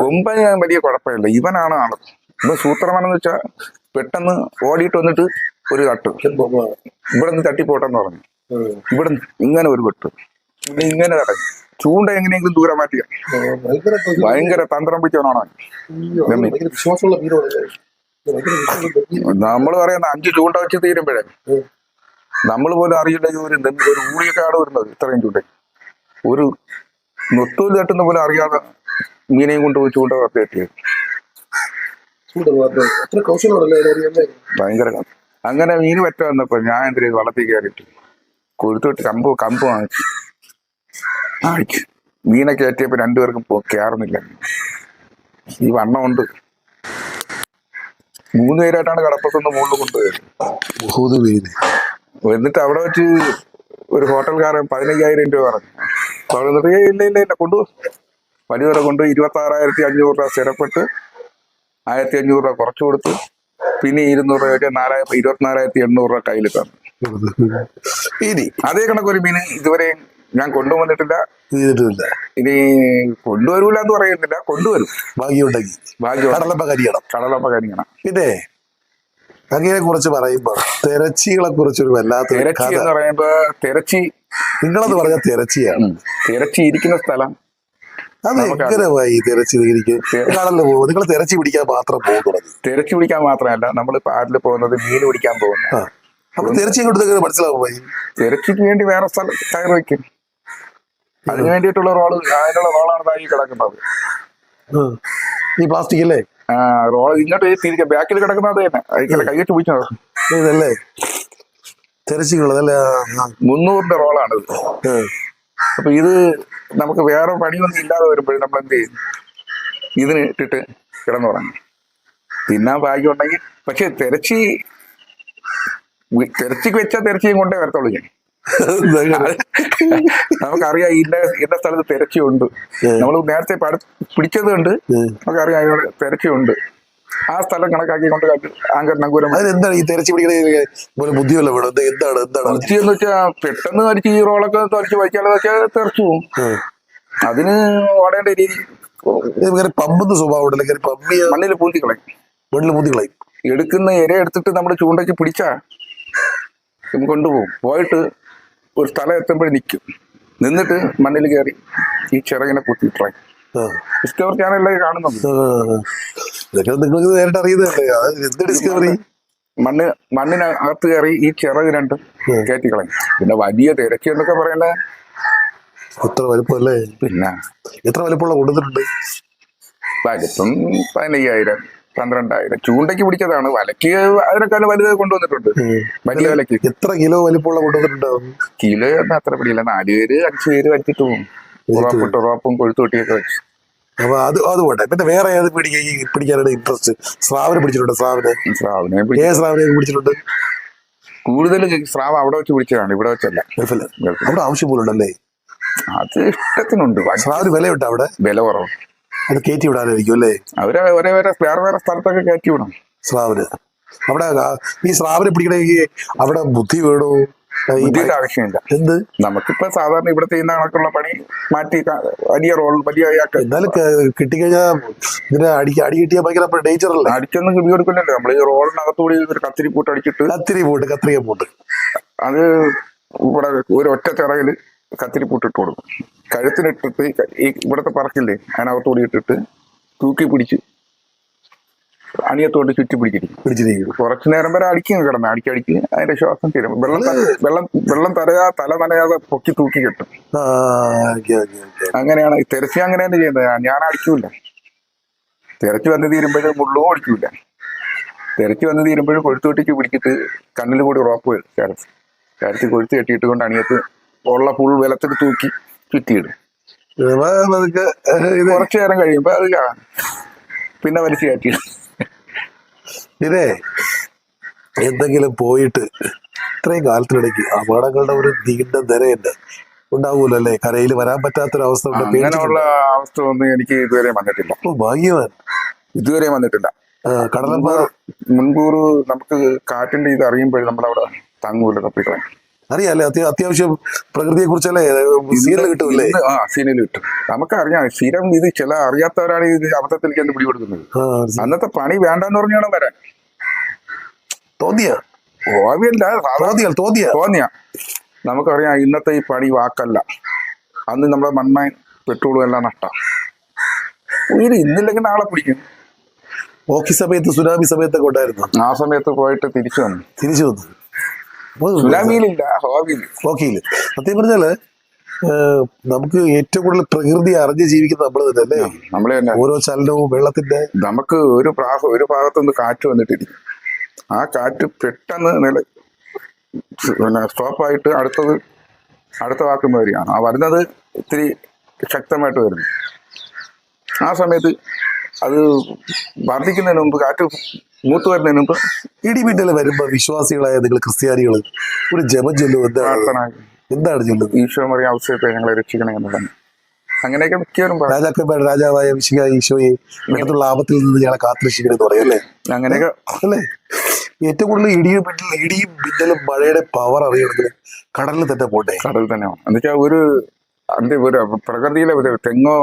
കൊമ്പന് വലിയ കുഴപ്പമില്ല, ഇവനാണ് ആള്. ഇവൻ സൂത്രമാനെന്ന് വെച്ചാൽ പെട്ടെന്ന് ഓടിയിട്ട് വന്നിട്ട് ഒരു തട്ട് ഇവിടെ നിന്ന് തട്ടിപ്പോട്ടെന്ന് പറഞ്ഞു. ഇവിടെ ഇങ്ങനെ ഒരു വെട്ട്, പിന്നെ ഇങ്ങനെ കിടക്കും. ചൂണ്ട എങ്ങനെയെങ്കിലും ദൂരെ മാറ്റിയ ഭയങ്കര തന്ത്രം പിടിച്ചവനാണ്. വിശ്വാസമുള്ള മീനാണല്ലേ. നമ്മൾ പറയുന്ന 5 ചൂണ്ട വെച്ച് തീരുമ്പോഴേ നമ്മൾ പോലും അറിയില്ല ഒരു ഊളിയൊക്കെയാണ് വരുന്നത്. ഇത്രയും ചൂണ്ട ഒരു നൊട്ടൂല് തട്ടുന്ന പോലെ അറിയാതെ മീനെയും കൊണ്ട് പോയി ചൂണ്ട കെട്ടിയത് അത്ര കൗശലമാണല്ലേ. ഭയങ്കര. അങ്ങനെ മീൻ പറ്റ വന്നപ്പോ ഞാൻ എന്തിനാ വള്ളത്തിൽ കയറിയിട്ട് കൊഴുത്തോട്ട് കമ്പ് വാങ്ങിച്ചു ആയിക്ക് മീനെ കയറ്റിയപ്പോ രണ്ടുപേർക്കും കയറുന്നില്ല. ഈ വണ്ണം ഉണ്ട്. 3 പേരായിട്ടാണ് കടപ്പുറത്തുനിന്ന് മുകളിൽ കൊണ്ടുപോയത്. എന്നിട്ട് അവിടെ വെച്ച് ഒരു ഹോട്ടൽക്കാരൻ 15,000 രൂപ പറഞ്ഞു. അവിടെ നിന്നിട്ട് ഇല്ല കൊണ്ടുപോകും. വലിയവരെ കൊണ്ട് 26,500 രൂപ സ്ഥിരപ്പെട്ട് 1,500 രൂപ കുറച്ചു കൊടുത്ത് പിന്നെ 200 രൂപ 24,800 രൂപ കയ്യിൽ തന്നു. ഇനി അതേ കണക്കൊരു മീൻ ഇതുവരെ ഞാൻ കൊണ്ടുവന്നിട്ടില്ല. ഇനി കൊണ്ടുവരൂല എന്ന് പറയുന്നില്ല, കൊണ്ടുവരും. കടലപ്പ കരിയണം. പിന്നെ അങ്ങനെ കുറിച്ച് പറയുമ്പോ തിരച്ചികളെ കുറിച്ചൊരു വല്ലാത്ത തിരച്ചി എന്ന് പറയുമ്പോ തിരച്ചി നിങ്ങളെന്ന് പറഞ്ഞ തിരച്ചിയാണ്. തിരച്ചി ഇരിക്കുന്ന സ്ഥലം അത് എങ്ങനെ പോയി തിരച്ചി കടലിൽ പോകും? നിങ്ങൾ തിരച്ചി പിടിക്കാൻ മാത്രം പോകുന്നത്? തിരച്ചി പിടിക്കാൻ മാത്രമല്ല, നമ്മൾ പാടിൽ പോകുന്നത് മീൻ പിടിക്കാൻ പോകുന്നത്. അപ്പൊ തിരച്ചി കൊടുത്ത് മനസ്സിലാവും പോയി. തിരച്ചിക്ക് വേണ്ടി വേറെ സ്ഥലം കയറി വയ്ക്കും. അതിന് വേണ്ടിയിട്ടുള്ള അതിനുള്ള റോളാണ് താഴെ കിടക്കുന്നത്. ഈ പ്ലാസ്റ്റിക് അല്ലേ? റോള് ഇങ്ങോട്ട് തിരിക്കാം. ബാക്കിൽ കിടക്കുന്നത് തന്നെ അതിൽ കൈയിട്ട് പിടിച്ചത് ഇതല്ലേ തിരച്ചിക്കുള്ളതല്ലേ? 300 റോളാണിത്. അപ്പൊ ഇത് നമുക്ക് വേറെ പണിയൊന്നും ഇല്ലാതെ വരുമ്പോഴും നമ്മൾ എന്ത് ചെയ്യും? ഇതിന് ഇട്ടിട്ട് കിടന്നുറങ്ങും. തിന്നാൻ ഭാഗ്യം ഉണ്ടെങ്കിൽ. പക്ഷെ തിരച്ചിക്ക് വെച്ചാൽ തിരച്ചിയും കൊണ്ടേ വരത്തുള്ളൂ ഞാൻ. നമുക്കറിയാം ഇന്ന സ്ഥലത്ത് തിരച്ചിയുണ്ട്. നമ്മൾ നേരത്തെ പിടിച്ചത് കൊണ്ട് നമുക്കറിയാം ഇവിടെ തിരച്ചിയുണ്ട്. ആ സ്ഥലം കണക്കാക്കിക്കൊണ്ട് ആങ്കർ നങ്കൂരം. എന്താണ് ഈ തിരച്ചി പിടിക്കുന്ന ബുദ്ധിയല്ല വേണം? എന്താണ് ബുദ്ധി എന്ന് വെച്ചാൽ പെട്ടെന്ന് അടിച്ച് ഈ റോളൊക്കെ തടിച്ച് വയ്ക്കാതെ വെച്ചാൽ തെറിച്ചു പോകും. അതിന് ഓടേണ്ട രീതി പമ്പുന്ന സ്വഭാവം ഉണ്ടല്ലേ? മണ്ണിൽ പൂന്തിക്കളയും. എടുക്കുന്ന ഇര എടുത്തിട്ട് നമ്മൾ ചൂണ്ടയ്ക്ക് പിടിച്ചാ കൊണ്ടുപോകും. പോയിട്ട് ഒരു സ്ഥലം എത്തുമ്പോഴും നിന്നിട്ട് മണ്ണിൽ കയറി ഈ ചിറകിനെ കുത്തിയിട്ടായി. ഡിസ്കവറി ചാനലിലൊക്കെ കാണുന്നുണ്ട്. നിങ്ങൾക്ക് നേരിട്ട് അറിയുന്നതല്ലേ? എന്ത് ഡിസ്കവറി? മണ്ണിനകത്ത് കയറി ഈ ചിറക് രണ്ടും കയറ്റിക്കളയും. പിന്നെ വലിയ തിരക്കി എന്നൊക്കെ പറയുന്നത് എത്ര വലുപ്പമല്ലേ? പിന്നെ എത്ര വലുപ്പമുള്ള കൊണ്ടുവന്നിട്ടുണ്ട്? വലിപ്പം 15,000 12,000. ചൂണ്ടയ്ക്ക് പിടിച്ചതാണ്. വലയ്ക്ക് അതിനേക്കാളും വലുത് കൊണ്ടുവന്നിട്ടുണ്ട്. വലിയ വലയ്ക്ക് എത്ര കിലോ വലിപ്പമുള്ള കൊണ്ടുവന്നിട്ടുണ്ടാവും? കിലോ ഒന്നും അത്ര പിടിയില്ല. 4 പേര് 5 പേര് വലിച്ചിട്ട് പോകും. ഉറപ്പും കൊഴുത്തൊട്ടിയൊക്കെ വെച്ച്. അപ്പൊ അത് പോട്ടെ. പിന്നെ വേറെ ഏത് പിടിക്കാനാണ് ഇൻട്രസ്റ്റ്? സ്രാവിനെ പിടിച്ചിട്ടുണ്ട്? സ്രാവിനെ പിടിച്ചിട്ടുണ്ട്. കൂടുതൽ സ്രാവ് അവിടെ വെച്ച് പിടിച്ചതാണ്, ഇവിടെ വെച്ചല്ല. അവിടെ ആവശ്യം പോലും ഉണ്ടല്ലേ? അത് ഇഷ്ടത്തിനുണ്ട്. സ്രാവിന് വിലയുണ്ട് അവിടെ? വില കുറവ്. അത് കയറ്റി വിടാനായിരിക്കും അല്ലേ? അവരെ വേറെ സ്ഥലത്തൊക്കെ കയറ്റി വിടും സ്രാവിന്. അവിടെ ഈ സ്രാവിനെ പിടിക്കണമെങ്കിൽ അവിടെ ബുദ്ധി വേണോ? ബുദ്ധിയുടെ ആവശ്യമില്ല. എന്ത്? നമുക്കിപ്പോ സാധാരണ ഇവിടെ ചെയ്യുന്ന കണക്കുള്ള പണി മാറ്റി വലിയ റോൾ വലിയ. എന്നാലും കിട്ടിക്കഴിഞ്ഞാൽ ഇതിനെ അടി കിട്ടിയാൽ ഭയങ്കര ഡേഞ്ചർ അല്ലേ? അടിച്ചൊന്നും കിടി കൊടുക്കില്ലല്ലോ. നമ്മൾ ഈ റോളിനകത്തുകൂടി ഒരു കത്തിരിപ്പൂട്ട് അടിച്ചിട്ട് കത്രിക പൂട്ട് അത് ഇവിടെ ഒരു ഒറ്റ ചിറകില് കത്തിരിപ്പൂട്ട് ഇട്ട് കൊടുക്കും. കഴുത്തിനിട്ടിട്ട് ഈ ഇവിടത്തെ പറക്കില്ലേ അതിനകത്തുകൂടി ഇട്ടിട്ട് തൂക്കി പിടിച്ച് അണിയത്തോട്ട് ചുറ്റി പിടിച്ചിരിക്കും. കുറച്ചു നേരം വരെ അടിക്കും കിടന്ന് അടിക്കടിക്ക് അതിന്റെ ശ്വാസം തീരും. വെള്ളം തല നനയാതെ പൊക്കി തൂക്കി കെട്ടും. അങ്ങനെയാണ് ഈ തിരച്ചി അങ്ങനെ തന്നെ ചെയ്യുന്നത്. ഞാൻ അടിക്കൂല. തിരച്ചു വന്ന് തീരുമ്പോഴും മുള്ളും അടിക്കൂല. തിരച്ചു വന്ന് തീരുമ്പോഴും കൊഴുത്തുകെട്ടിക്ക് പിടിച്ചിട്ട് കണ്ണിൽ കൂടി ഉറപ്പ് ചരച്ച് കൊഴുത്ത് കെട്ടിയിട്ട് കൊണ്ട് അണിയത്ത് ഉള്ള ഫുൾ വെള്ളത്തിൽ തൂക്കി ചുറ്റിയിടും. കുറച്ചു നേരം കഴിയുമ്പോ അത് പിന്നെ വലിച്ചു കയറ്റി. ഇതേ എന്തെങ്കിലും പോയിട്ട് ഇത്രയും കാലത്തിനിടയ്ക്ക് അപകടങ്ങളുടെ ഒരു നീണ്ട നിരയുണ്ട് ഉണ്ടാവൂലോ അല്ലേ? കരയിൽ വരാൻ പറ്റാത്തൊരവസ്ഥ. അങ്ങനെയുള്ള അവസ്ഥ ഒന്നും എനിക്ക് ഇതുവരെ വന്നിട്ടില്ല. ഭാഗ്യവാൻ. ഇതുവരെ വന്നിട്ടില്ല. മുൻകൂർ നമുക്ക് കാറ്റിന്റെ ഇത് അറിയുമ്പോഴും നമ്മളവിടെ തങ്ങൂല, തപ്പിക്കളയും. അറിയാല്ലേ? അത്യാവശ്യം പ്രകൃതിയെ കുറിച്ചല്ലേ സീരിയൽ കിട്ടുമല്ലേ? സീരിയൽ കിട്ടും. നമുക്കറിയാം. സ്ഥിരം ഇത് ചില അറിയാത്തവരാണ് ഇത് അബദ്ധത്തിലേക്ക് എന്ത് പിടികൊടുക്കുന്നത്. അന്നത്തെ പണി വേണ്ടെന്ന് പറഞ്ഞാണ് വരാൻ തോന്നിയ നമുക്കറിയാം ഇന്നത്തെ ഈ പണി വാക്കല്ല. അന്ന് നമ്മുടെ മണ്ണ പെട്രോളും എല്ലാം നഷ്ടം. ഇത് ഇന്നില്ലെങ്കിൽ നാളെ പിടിക്കും. ഓക്കി സമയത്ത് സുനാമി സമയത്തൊക്കെ ഉണ്ടായിരുന്നു. ആ സമയത്ത് പോയിട്ട് തിരിച്ചു വന്നു. അപ്പൊ സുനാമിയിലില്ല, ഹോബിയിൽ. ഓക്കിയില് സത്യം പറഞ്ഞാല് നമുക്ക് ഏറ്റവും കൂടുതൽ പ്രകൃതി അറിഞ്ഞ് ജീവിക്കുന്ന നമ്മൾ തന്നെ അല്ലേ? നമ്മളെ തന്നെ ഓരോ ചലനവും വെള്ളത്തിന്റെ നമുക്ക് ഒരു ഭാഗത്തുനിന്ന് കാറ്റ് വന്നിട്ടിരിക്കും. ആ കാറ്റ് പെട്ടെന്ന് പിന്നെ സ്റ്റോപ്പായിട്ട് അടുത്ത വാക്കുന്ന വരികയാണ്. ആ വരുന്നത് ഇത്തിരി ശക്തമായിട്ട് വരുന്നു. ആ സമയത്ത് അത് വർദ്ധിക്കുന്നതിന് മുമ്പ്, കാറ്റ് മൂത്ത് വരുന്നതിന് മുമ്പ് ഇടിമിന്നൽ വരുമ്പോ വിശ്വാസികളായ നിങ്ങൾ ക്രിസ്ത്യാനികൾ ഒരു ജപം ചൊല്ലും. എന്താണ് ചൊല്ലുന്നത്? ഈശോ മറിയ അവസ്ഥയത്തെ ഞങ്ങളെ രക്ഷിക്കണേ എന്നുള്ളത്. അങ്ങനെയൊക്കെ മിക്കവരും രാജാക്കന്മാരുടെ രാജാവായ മിശിഹാ ഈശോയെ പെട്ടെന്നുള്ള ആപത്തിൽ നിന്ന് ഞങ്ങളെ കാത്തുരക്ഷിക്കണം എന്ന് പറയും അല്ലേ? അങ്ങനെയൊക്കെ അല്ലേ? ഏറ്റവും കൂടുതൽ ഇടിയും മിന്നലും മഴയുടെ പവർ അറിയണമെങ്കിൽ കടലിൽ തന്നെ പോട്ടെ. കടൽ തന്നെയാണ്. എന്നുവെച്ചാൽ ഒരു പ്രകൃതിയിലെ ഒരു തെങ്ങോ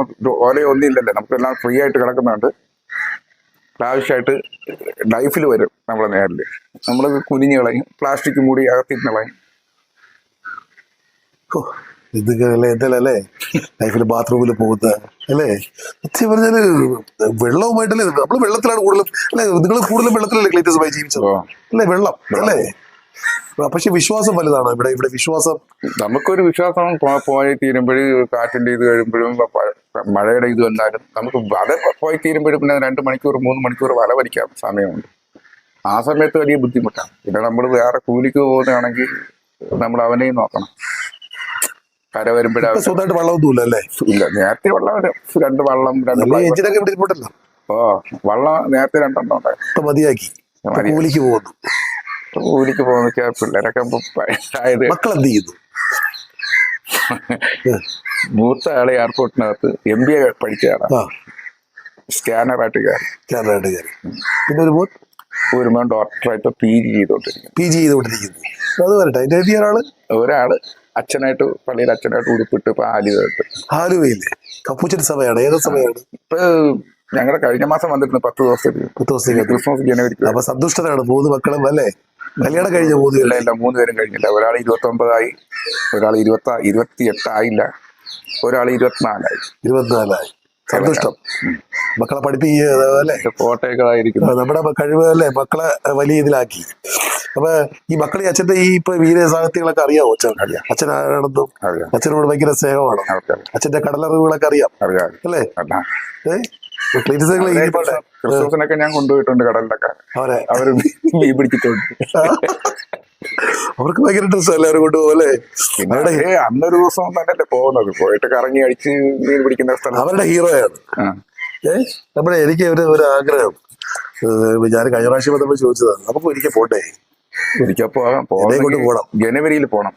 ഓലയോ ഒന്നും ഇല്ലല്ലേ, നമുക്കെല്ലാം ഫ്രീ ആയിട്ട് കിടക്കുന്നുണ്ട്. ആവശ്യമായിട്ട് ലൈഫിൽ വരും നമ്മളെ നേരിൽ. നമ്മൾ കുനിഞ്ഞ് കളയും, പ്ലാസ്റ്റിക് മൂടി അകത്തിരുന്ന് കളയും. ഇതൊക്കെയല്ലേ എന്തല്ലേ ലൈഫിൽ ബാത്റൂമിൽ പോകുന്ന അല്ലേ? സത്യം പറഞ്ഞാല് വെള്ളവുമായിട്ടല്ലേ നമ്മള് വെള്ളത്തിലാണ് കൂടുതലും അല്ലെ? നിങ്ങൾ കൂടുതലും വെള്ളത്തിലല്ലേ ക്ലീറ്റസുമായി ജീവിച്ചത് അല്ലേ? വെള്ളം അല്ലേ? പക്ഷെ വിശ്വാസം വലുതാണ്. ഇവിടെ വിശ്വാസം, നമുക്കൊരു വിശ്വാസം പോയി തീരുമ്പോഴും, കാറ്റിന്റെ ഇത് കഴിയുമ്പോഴും, മഴയുടെ ഇത് വന്നാലും നമുക്ക് വല പോയി തീരുമ്പോഴും പിന്നെ 2 മണിക്കൂർ 3 മണിക്കൂർ വല വലിക്കാൻ സമയമുണ്ട്. ആ സമയത്ത് വലിയ ബുദ്ധിമുട്ടാണ്. പിന്നെ നമ്മൾ വേറെ കൂലിക്ക് പോകുന്നതാണെങ്കിൽ നമ്മൾ അവനെയും നോക്കണം. കര വരുമ്പോഴാണ് സ്വന്തമായിട്ട് വള്ളമൊന്നുമില്ല അല്ലേ? ഇല്ല, നേരത്തെ വള്ളം 2 വള്ളം 2 എഞ്ചിനൊക്കെ ഇവിടെ ഇരിപ്പുണ്ടല്ലോ. വള്ളം നേരത്തെ 2 ഉണ്ടായിരുന്നു. മതിയാക്കി കൂലിക്ക് പോകുന്നു. കൂലിക്ക് പോകുന്ന പിള്ളേരൊക്കെ ആയത്. മക്കൾ എന്ത് ചെയ്യുന്നു? മൂത്ത ആളെ എയർപോർട്ടിനകത്ത് MBA പഠിച്ചതാണ്. സ്കാനറായിട്ട് കയറി. പിന്നെ ഒരു മോൻ ഡോക്ടറായിട്ട് PG ചെയ്തോണ്ടിരിക്കുന്നു. അത് വരട്ടെ. അതിന്റെ ഒരാള് പള്ളിയിൽ അച്ഛനായിട്ട് ഉടുപ്പിട്ട് ഇപ്പൊ ആലുവയില്ലേ കപ്പൂച്ചൻ സമയമാണ്? ഏത് സമയമാണ് ഇപ്പൊ? ഞങ്ങളുടെ കഴിഞ്ഞ മാസം വന്നിട്ടുണ്ട് 10 ദിവസത്തേക്ക്. ക്രിസ്മസ് ജനുവരി. അപ്പൊ സന്തുഷ്ടരാണ് 3 മക്കളും അല്ലേ? കല്യാണം കഴിഞ്ഞ 3 ഇല്ല 3 പേരും കഴിഞ്ഞില്ല. ഒരാൾ 29 ആയി, ഒരാൾ 28 ആയില്ല, ഒരാൾ 24 ആയി. സന്തുഷ്ടം. മക്കളെ പഠിപ്പിക്കുക കോട്ടയൊക്കെ നമ്മുടെ കഴിവ് അല്ലേ? മക്കളെ വലിയ ഇതിലാക്കി. അപ്പൊ ഈ മക്കളെ അച്ഛന്റെ ഇപ്പൊ വീരസാഹിത്യങ്ങളൊക്കെ അറിയാമോ? അച്ഛനാണെന്നും അച്ഛനോട് ഭയങ്കര സ്നേഹമാണ്. അച്ഛന്റെ കടലറിവുകളൊക്കെ അറിയാം അല്ലേ? ക്രിസ്മസിനൊക്കെ ഞാൻ കൊണ്ടുപോയിട്ടുണ്ട് കടലിലൊക്കെ. അവര് മീൻ പിടിച്ചിട്ടുണ്ട്. അവർക്ക് ഭയങ്കര ഇൻട്രസ്റ്റ് എല്ലാവരും കൊണ്ടുപോകും അല്ലേ? അന്നൊരു ദിവസം തന്നെയല്ലേ പോകുന്നത്. പോയിട്ട് കറങ്ങി അടിച്ച് മീൻ പിടിക്കുന്ന സ്ഥലം അവരുടെ ഹീറോയാണ്. എനിക്ക് ഒരു ആഗ്രഹം, ഞാൻ കഴിഞ്ഞ പ്രാവശ്യം വന്നപ്പോൾ ചോദിച്ചതാണ്, നമുക്ക് ഒരിക്കൽ പോട്ടെ? ഒരിക്കൽ പോകണം. ജനുവരിയിൽ പോകണം.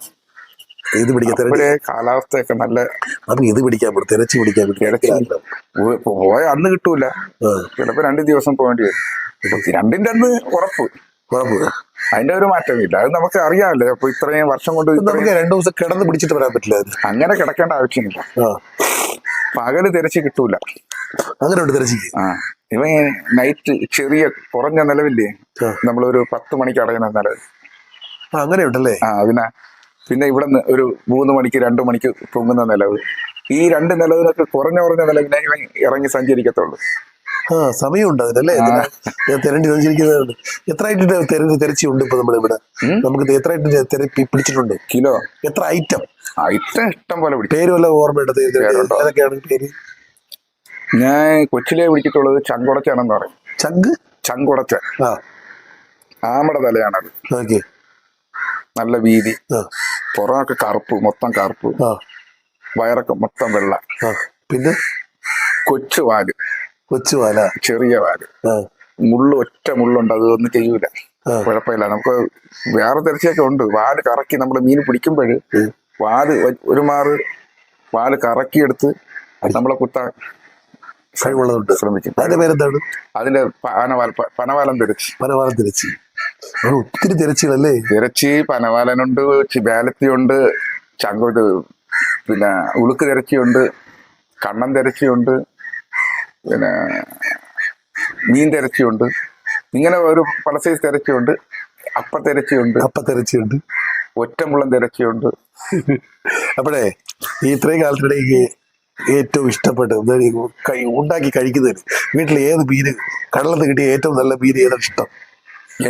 ഇത് പിടിക്കാൻ കാലാവസ്ഥയൊക്കെ നല്ല. നമുക്ക് ഇത് പിടിക്കാൻ പറ്റും, തിരച്ചു പിടിക്കാൻ പോയ അന്ന് കിട്ടൂല. ചിലപ്പോ 2 ദിവസം പോകേണ്ടി വരും. 2ന്റെ അന്ന് ഉറപ്പ്. അതിന്റെ ഒരു മാറ്റമില്ല. അത് നമുക്ക് അറിയാമല്ലോ. അപ്പൊ ഇത്രയും വർഷം കൊണ്ട് നമുക്ക് 2 ദിവസം കിടന്ന് പിടിച്ചിട്ട് വരാൻ പറ്റില്ല. അങ്ങനെ കിടക്കേണ്ട ആവശ്യമില്ല. പകല് തിരച്ച് കിട്ടൂല. അങ്ങനെ ഉണ്ട് തിരച്ചിക്ക്. ഇവ നൈറ്റ് ചെറിയ കുറഞ്ഞ നിലവില്ലേ, നമ്മളൊരു 10 മണിക്ക് അടയുന്ന നിലവ്. അങ്ങനെ ഉണ്ടല്ലേ? പിന്നെ ഇവിടെ നിന്ന് ഒരു 3 മണിക്ക് 2 മണിക്ക് പൊങ്ങുന്ന നിലവ്. ഈ 2 നിലവിലൊക്കെ കുറഞ്ഞ നിലവിലെ ഇറങ്ങി സഞ്ചരിക്കത്തുള്ളൂ. സമയമുണ്ട് അതിനല്ലേ? തിരണ്ടി സഞ്ചരിക്കുന്നുണ്ട്. എത്രയായിട്ട് തിരച്ചിയുണ്ട് ഇപ്പൊ നമ്മളിവിടെ? നമുക്ക് എത്രയായിട്ട് പിടിച്ചിട്ടുണ്ട്? കിലോ എത്ര ഐറ്റം ഇഷ്ടം പോലെ പിടിക്കും. പേര് വല്ല ഓർമ്മയുണ്ട്? ഏതൊക്കെയാണ് പേര്? ഞാൻ കൊച്ചിലെ പിടിച്ചിട്ടുള്ളത് ചങ്കുടച്ചാണെന്ന് പറയും. ചങ്കുടച്ച ആമയുടെ തലയാണത്. നല്ല വീതി, പുറമൊക്കെ കറുപ്പ്, മൊത്തം കറുപ്പ്, വയറൊക്കെ മൊത്തം വെള്ള. പിന്നെ കൊച്ചുവാല്, ചെറിയ വാല്, ഒറ്റ മുള്ളുണ്ട്. അതൊന്നും ചെയ്യൂല, കുഴപ്പമില്ല. നമുക്ക് വേറെ തിരച്ചൊക്കെ ഉണ്ട്. വാല് കറക്കി നമ്മൾ മീൻ പിടിക്കുമ്പോൾ വാല് കറക്കിയെടുത്ത് നമ്മളെ കുത്താൻ കഴിവുള്ളതുണ്ട്. ശ്രമിക്കും. അതിന്റെ പേരെന്താണ്? അതിന്റെ പനവാലം തിരച്ചി. ഒത്തിരി തിരച്ചിലല്ലേ? തിരച്ചി, പനവാലനുണ്ട്, ബാലത്തിയുണ്ട്, പിന്നെ ഉളുക്ക് തിരച്ചിയുണ്ട്, കണ്ണൻ തിരച്ചിയുണ്ട്, പിന്നെ മീൻ തിരച്ചിയുണ്ട്. ഇങ്ങനെ ഒരു പല സൈസ് തിരച്ചിയുണ്ട്. അപ്പ തിരച്ചിയുണ്ട്, ഒറ്റമുള്ളം തിരച്ചിയുണ്ട്. അപ്പോഴേ ഈ ഇത്രയും കാലത്തിനിടയ്ക്ക് ഏറ്റവും ഇഷ്ടപ്പെട്ട് ഉണ്ടാക്കി കഴിക്കുന്നതിന് വീട്ടിൽ ഏത് മീന് കടലത്ത് കിട്ടിയ ഏറ്റവും നല്ല മീൻ ഏതാണ് ഇഷ്ടം?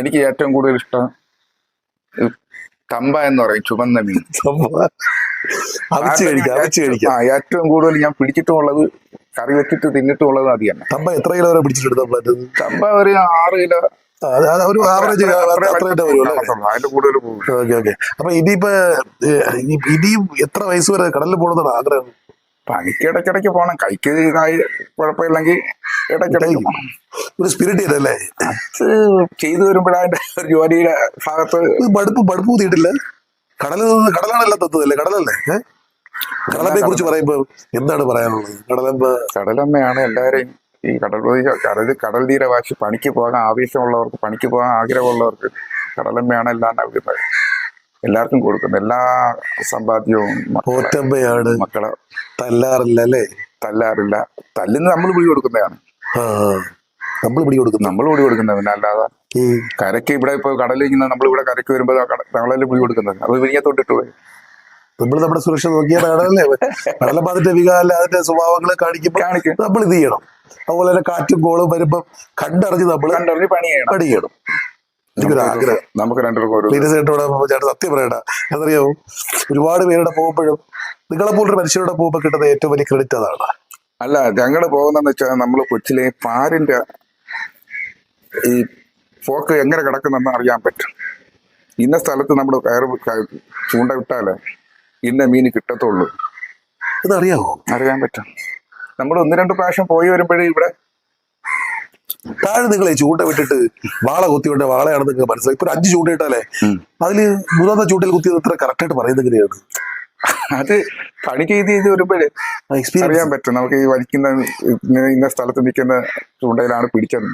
എനിക്ക് ഏറ്റവും കൂടുതൽ ഇഷ്ടം ഈ തമ്പ എന്ന് പറയും, ചുവന്ന മീൻ. അവിച്ച് കഴിക്കാം. ഏറ്റവും കൂടുതൽ ഞാൻ പിടിച്ചിട്ടുമുള്ളത്, കറി വെച്ചിട്ട് തിന്നിട്ടുമുള്ളത് അത് തന്നെ. തമ്പ എത്ര കിലോ വരെ പിടിച്ചിട്ടെടുത്താൻ പറ്റുന്നത്? തമ്പ ഒരു 6 കിലോ, ഒരു ആവറേജ് അതിന്റെ കൂടുതൽ പോകും. Okay okay. അപ്പൊ ഇനിയും എത്ര വയസ്സ് വരെ കടലിൽ പോകണമെന്നാണ് ആഗ്രഹം? പണിക്ക് ഇടയ്ക്കിടയ്ക്ക് പോകണം. കൈക്ക് കുഴപ്പമില്ലെങ്കിൽ ഇടയ്ക്കിടയ്ക്ക് പോകണം. ഒരു സ്പിരിറ്റ് ഇല്ലല്ലേ? അത് ചെയ്തു വരുമ്പോഴതിന്റെ ഒരു ജോലിയുടെ ഭാഗത്ത് മടുപ്പ് കൂത്തിയിട്ടില്ല? കടലാണല്ലോ തത്വല്ലേ, കടലല്ലേ? കടലമ്മയെ കുറിച്ച് പറയുമ്പോ എന്താണ് പറയാനുള്ളത്? കടലമ്മയാണ് എല്ലാവരെയും ഈ കടൽ തീരവാസി, പണിക്ക് പോകാൻ ആവേശമുള്ളവർക്ക്, പണിക്ക് പോകാൻ ആഗ്രഹമുള്ളവർക്ക് കടലമ്മയാണ് എല്ലാം നൽകുന്നത്, എല്ലാവർക്കും കൊടുക്കുന്നത് എല്ലാ സമ്പാദ്യവും. പോറ്റമ്മയാണ്. മക്കളെ തല്ലാറില്ല അല്ലേ? തല്ലാറില്ല. തല്ലുന്ന നമ്മൾ പിടി കൊടുക്കുന്നതാണ്. നമ്മൾ പിടി കൊടുക്കുന്നത്. പിന്നെ അല്ലാതെ ഈ കരയ്ക്ക് ഇവിടെ ഇപ്പൊ കടലിൽ ഇങ്ങനെ നമ്മളിവിടെ കരയ്ക്ക് വരുമ്പോൾ തങ്ങളല്ലേ പിടി കൊടുക്കുന്നത്, അത് വിരിഞ്ഞത്തോട്ടിട്ട് പോയി. നമ്മൾ നമ്മുടെ സുരക്ഷ നോക്കിയാൽ കടലല്ലേ, കടലപ്പം അതിന്റെ വികാരം അതിന്റെ സ്വഭാവങ്ങളെ കാണിക്കുമ്പോൾ നമ്മൾ ഇത് ചെയ്യണം. അതുപോലെ തന്നെ കാറ്റും കോളും വരുമ്പോ കണ്ടറിഞ്ഞ് പണി ചെയ്യണം. എനിക്കൊരു ആഗ്രഹം, നമുക്ക് രണ്ടുപേർക്കും ചേട്ടൻ സത്യം പറയണ്ട, എന്നറിയാമോ, ഒരുപാട് പേരുടെ പോകുമ്പോഴും നിങ്ങളെ പോലൊരു മനുഷ്യരുടെ പോകുമ്പോൾ കിട്ടുന്ന ഏറ്റവും വലിയ ക്രെഡിറ്റ് അതാണ്. അല്ല, ഞങ്ങള് പോകുന്നതെന്ന് വെച്ചാൽ നമ്മള് കൊച്ചിലെ പാരിന്റെ ഈ പോക്ക് എങ്ങനെ കിടക്കുന്നെന്ന് അറിയാൻ പറ്റും. ഇന്ന സ്ഥലത്ത് നമ്മൾ ചൂണ്ട വിട്ടാലേ ഇന്ന മീൻ കിട്ടത്തുള്ളൂ ഇതറിയാമോ? അറിയാൻ പറ്റും. നമ്മൾ 1-2 പ്രാവശ്യം പോയി വരുമ്പോഴേ ഇവിടെ താഴെ നിങ്ങളെ ചൂണ്ട വിട്ടിട്ട് വാള കുത്തിയോണ്ട് വാളയാണെന്ന് നിങ്ങൾക്ക് മനസ്സിലായി. ഇപ്പൊ 5 ചൂണ്ട ഇട്ടാലേ അതില് 3ാമത്തെ ചൂണ്ടയിൽ കുത്തിയത് എത്ര കറക്റ്റായിട്ട് പറയുന്നത് എങ്ങനെയാണ്? അത് പണി ചെയ്ത് വരുമ്പോഴേ അറിയാൻ പറ്റും. നമുക്ക് ഈ വലിക്കുന്ന ഇന്ന സ്ഥലത്ത് നിൽക്കുന്ന ചൂണ്ടയിലാണ് പിടിച്ചത്.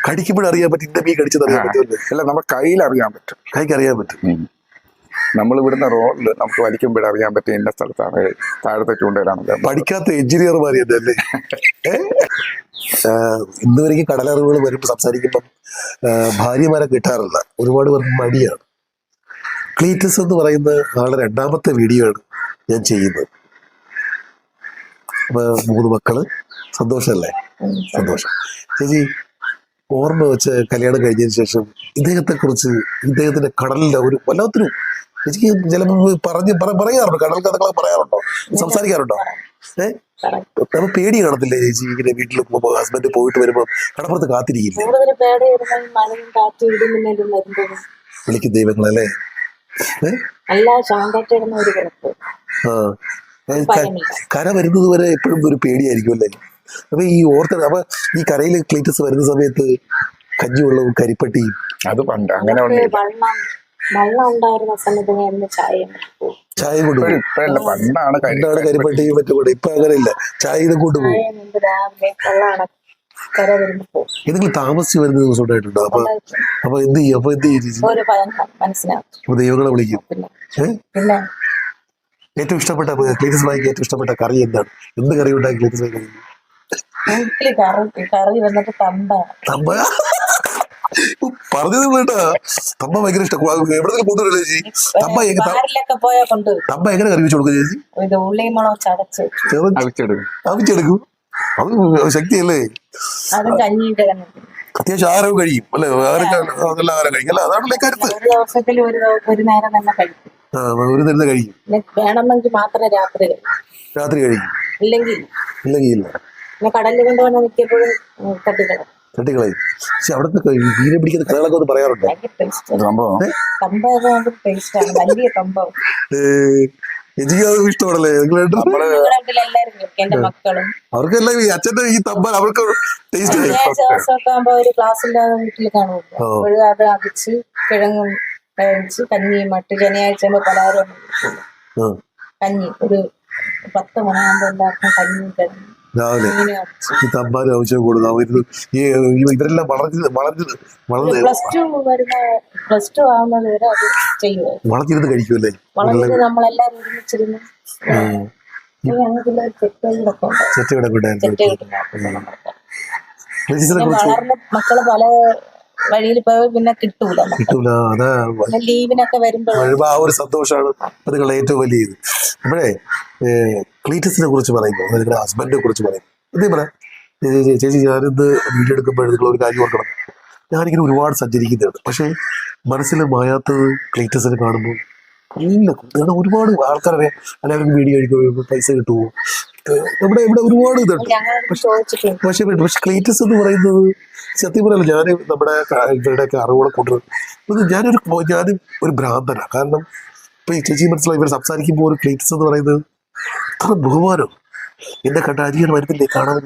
കടിക്കുമ്പോഴറിയാൻ പറ്റും, ഇന്ന മീൻ കടിച്ചത് അറിയാൻ പറ്റുമല്ലേ? അല്ല, നമ്മുടെ കയ്യിൽ അറിയാൻ പറ്റും. കൈക്ക് അറിയാൻ പറ്റും. നമ്മൾ ഇവിടുന്ന റോഡില് നമുക്ക് വലിക്കുമ്പോഴറിയാൻ പറ്റും ഇന്ന സ്ഥലത്താണ്, താഴത്തെ ചൂണ്ടയിലാണ്. പഠിക്കാത്ത എഞ്ചിനീയർമാരി അല്ലേ? ഇന്നുവരെയും കടലറിവുകൾ വരുമ്പോൾ സംസാരിക്കുമ്പം ഭാര്യമാരെ കിട്ടാറില്ല, ഒരുപാട് പേർക്ക് മടിയാണ്. ക്ലീറ്റസ് എന്ന് പറയുന്ന ആളുടെ 2ാമത്തെ വീഡിയോ ആണ് ഞാൻ ചെയ്യുന്നത്. അപ്പൊ 3 മക്കള്, സന്തോഷമല്ലേ? സന്തോഷം. ചേച്ചി, ഓർമ്മ വെച്ച് കല്യാണം കഴിഞ്ഞതിന് ശേഷം ഇദ്ദേഹത്തിന്റെ കടലിന്റെ ഒരു വല്ലാത്തൊരു, എനിക്ക് ചിലപ്പോൾ പറയാറുണ്ടോ, കടൽ കഥകളൊക്കെ പറയാറുണ്ടോ, സംസാരിക്കാറുണ്ടോ? നമ്മൾ പേടി കാണത്തില്ലേ ചേച്ചി? ഇങ്ങനെ വീട്ടിൽ പോകുമ്പോ ഹസ്ബൻഡ് പോയിട്ട് വരുമ്പോ കടപ്പുറത്ത് കാത്തിരിക്കില്ലേ? വിളിക്കും ദൈവങ്ങളല്ലേ? കര വരുന്നത് വരെ എപ്പോഴും ഒരു പേടിയായിരിക്കും അല്ലേ? അപ്പൊ ഈ കരയിൽ ക്ലീറ്റസ് വരുന്ന സമയത്ത് കഞ്ഞിവെള്ളവും കരിപ്പട്ടിയും അത് പണ്ട് അങ്ങനെ ചായ കൊണ്ടുപോകും. പണ്ടാണ് കരിപ്പട്ടിയും മറ്റും കൂടെ. ഇപ്പൊ അങ്ങനെയില്ല, ചായ ഇതും കൊണ്ടുപോകും. നിങ്ങൾ താമസിച്ച് വരുന്ന ദിവസം ഉണ്ടായിട്ടുണ്ടോ? അപ്പൊ എന്ത് ചെയ്യും? അപ്പൊ ദൈവങ്ങളെ വിളിക്കും. ഏറ്റവും ഇഷ്ടപ്പെട്ട ക്ലീറ്റസ് ഭായിക്ക് ഏറ്റവും ഇഷ്ടപ്പെട്ട കറി എന്താണ്? എന്ത് കറി ഉണ്ടാക്കി ക്ലീറ്റസ് ഭായി കഴിക്കും? തമ്പ പറഞ്ഞത് കേട്ടാ, തമ്പ ഭയങ്കര ഇഷ്ടം. എവിടെ കൊണ്ടുവരല്ലേ ചേച്ചി? തമ്പ എങ്ങനെ കറി വെച്ച് കൊടുക്കും ചേച്ചി? അവിച്ചെടുക്കും. അത് ശക്തിയല്ലേ? അത്യാവശ്യം ആഹാരവും കഴിയും അല്ലെ? നല്ല ആഹാരം കഴിക്കും അല്ലെ? അതാണല്ലേ കരുത്ത്. ഒരു നേരം തന്നെ കഴിക്കും. ഒരു നേരത്തെ കഴിക്കും. വേണമെങ്കിൽ മാത്രമേ രാത്രി കഴിക്കും. ഇല്ലെങ്കിൽ ഇല്ല. കടലിൽ കൊണ്ടുവന്ന് മിക്കപ്പോഴും തട്ടിക്കളയും. പക്ഷെ അവിടുത്തെ മീനെ പിടിക്കുന്ന കഥകളൊക്കെ ഒന്ന് പറയാറുണ്ടോ? വലിയ കമ്പം എനിക്ക് ഇഷ്ടപ്പെടല്ലേ? എന്റെ മക്കളും അവർക്കെല്ലാം ഈ അച്ഛന്റെ ഈ തമ്പ അവർക്ക് ടേസ്റ്റ് ദിവസമൊക്കെ ആകുമ്പോ ഒരു ക്ലാസ്സിന്റെ വീട്ടിൽ കാണുമല്ലോ, അപ്പോഴും അത് അടിച്ച് കിഴങ്ങും കഴിച്ച് കഞ്ഞിയും മട്ട് ശനിയാഴ്ച പലഹാരം കഞ്ഞി ഒരു 10 മണിയാകുമ്പോ ഉണ്ടാക്കുന്ന കഞ്ഞിയും കിഴങ്ങും രാവിലെ ഈ തമ്പാനും ആവശ്യം കൊടുക്കും. ഇവരെല്ലാം പ്ലസ് ടു ആവുന്നത് വരെ അത് ചെയ്യുമോ? വളർത്തിരുന്ന് കഴിക്കുമല്ലേ? നമ്മളെല്ലാരും ഒരുമിച്ചിരുന്ന് വളർന്ന മക്കള് പല വഴിയിൽ പോയി പിന്നെ കിട്ടൂല കിട്ടൂല. അതാ പിന്നെ ലീവിനൊക്കെ വരുമ്പോ വരുമ്പോ ആ ഒരു സന്തോഷമാണ് നിങ്ങളുടെ ഏറ്റവും വലിയ ഇത്. അപ്പോഴേ ക്ലീറ്റസിനെ കുറിച്ച് പറയുമ്പോൾ നിങ്ങളുടെ ഹസ്ബൻഡിനെ കുറിച്ച് പറയുമ്പോൾ എന്തേ പറയാം ചേച്ചി, ഞാനിന്ന് വീഡിയോ എടുക്കുമ്പോൾ നിങ്ങൾ ഒരു കാര്യം ഓർക്കണം, ഞാനിങ്ങനെ ഒരുപാട് സഞ്ചരിക്കുന്നുണ്ട്, പക്ഷേ മനസ്സിൽ മായാത്തത് ക്ലീറ്റസിനെ കാണുമ്പോൾ ഇല്ല. കാരണം ഒരുപാട് ആൾക്കാരെ എല്ലാവരും വീഡിയോ കഴിക്കുമ്പോൾ പൈസ കിട്ടുമോ, നമ്മുടെ ഇവിടെ ഒരുപാട് ഇതുണ്ട്. ഞങ്ങൾ ചോദിച്ചിട്ടുണ്ട്. പക്ഷെ ക്ലീറ്റസ് എന്ന് പറയുന്നത് സത്യം പറയല്ല, ഞാൻ നമ്മുടെ ഇവരുടെയൊക്കെ അറിവുകളെ കൊണ്ടുവരും. ഞാനും ഒരു ഭ്രാന്തനാണ്. കാരണം ഇപ്പൊ ഈ ചേച്ചി മനസ്സിലായി, ഇവർ സംസാരിക്കുമ്പോൾ ഒരു ക്ലീറ്റസ് എന്ന് പറയുന്നത് അത്ര ബഹുമാനം. എന്നെ കണ്ട അരിയാണ് വരുന്നില്ലേ, കാണാൻ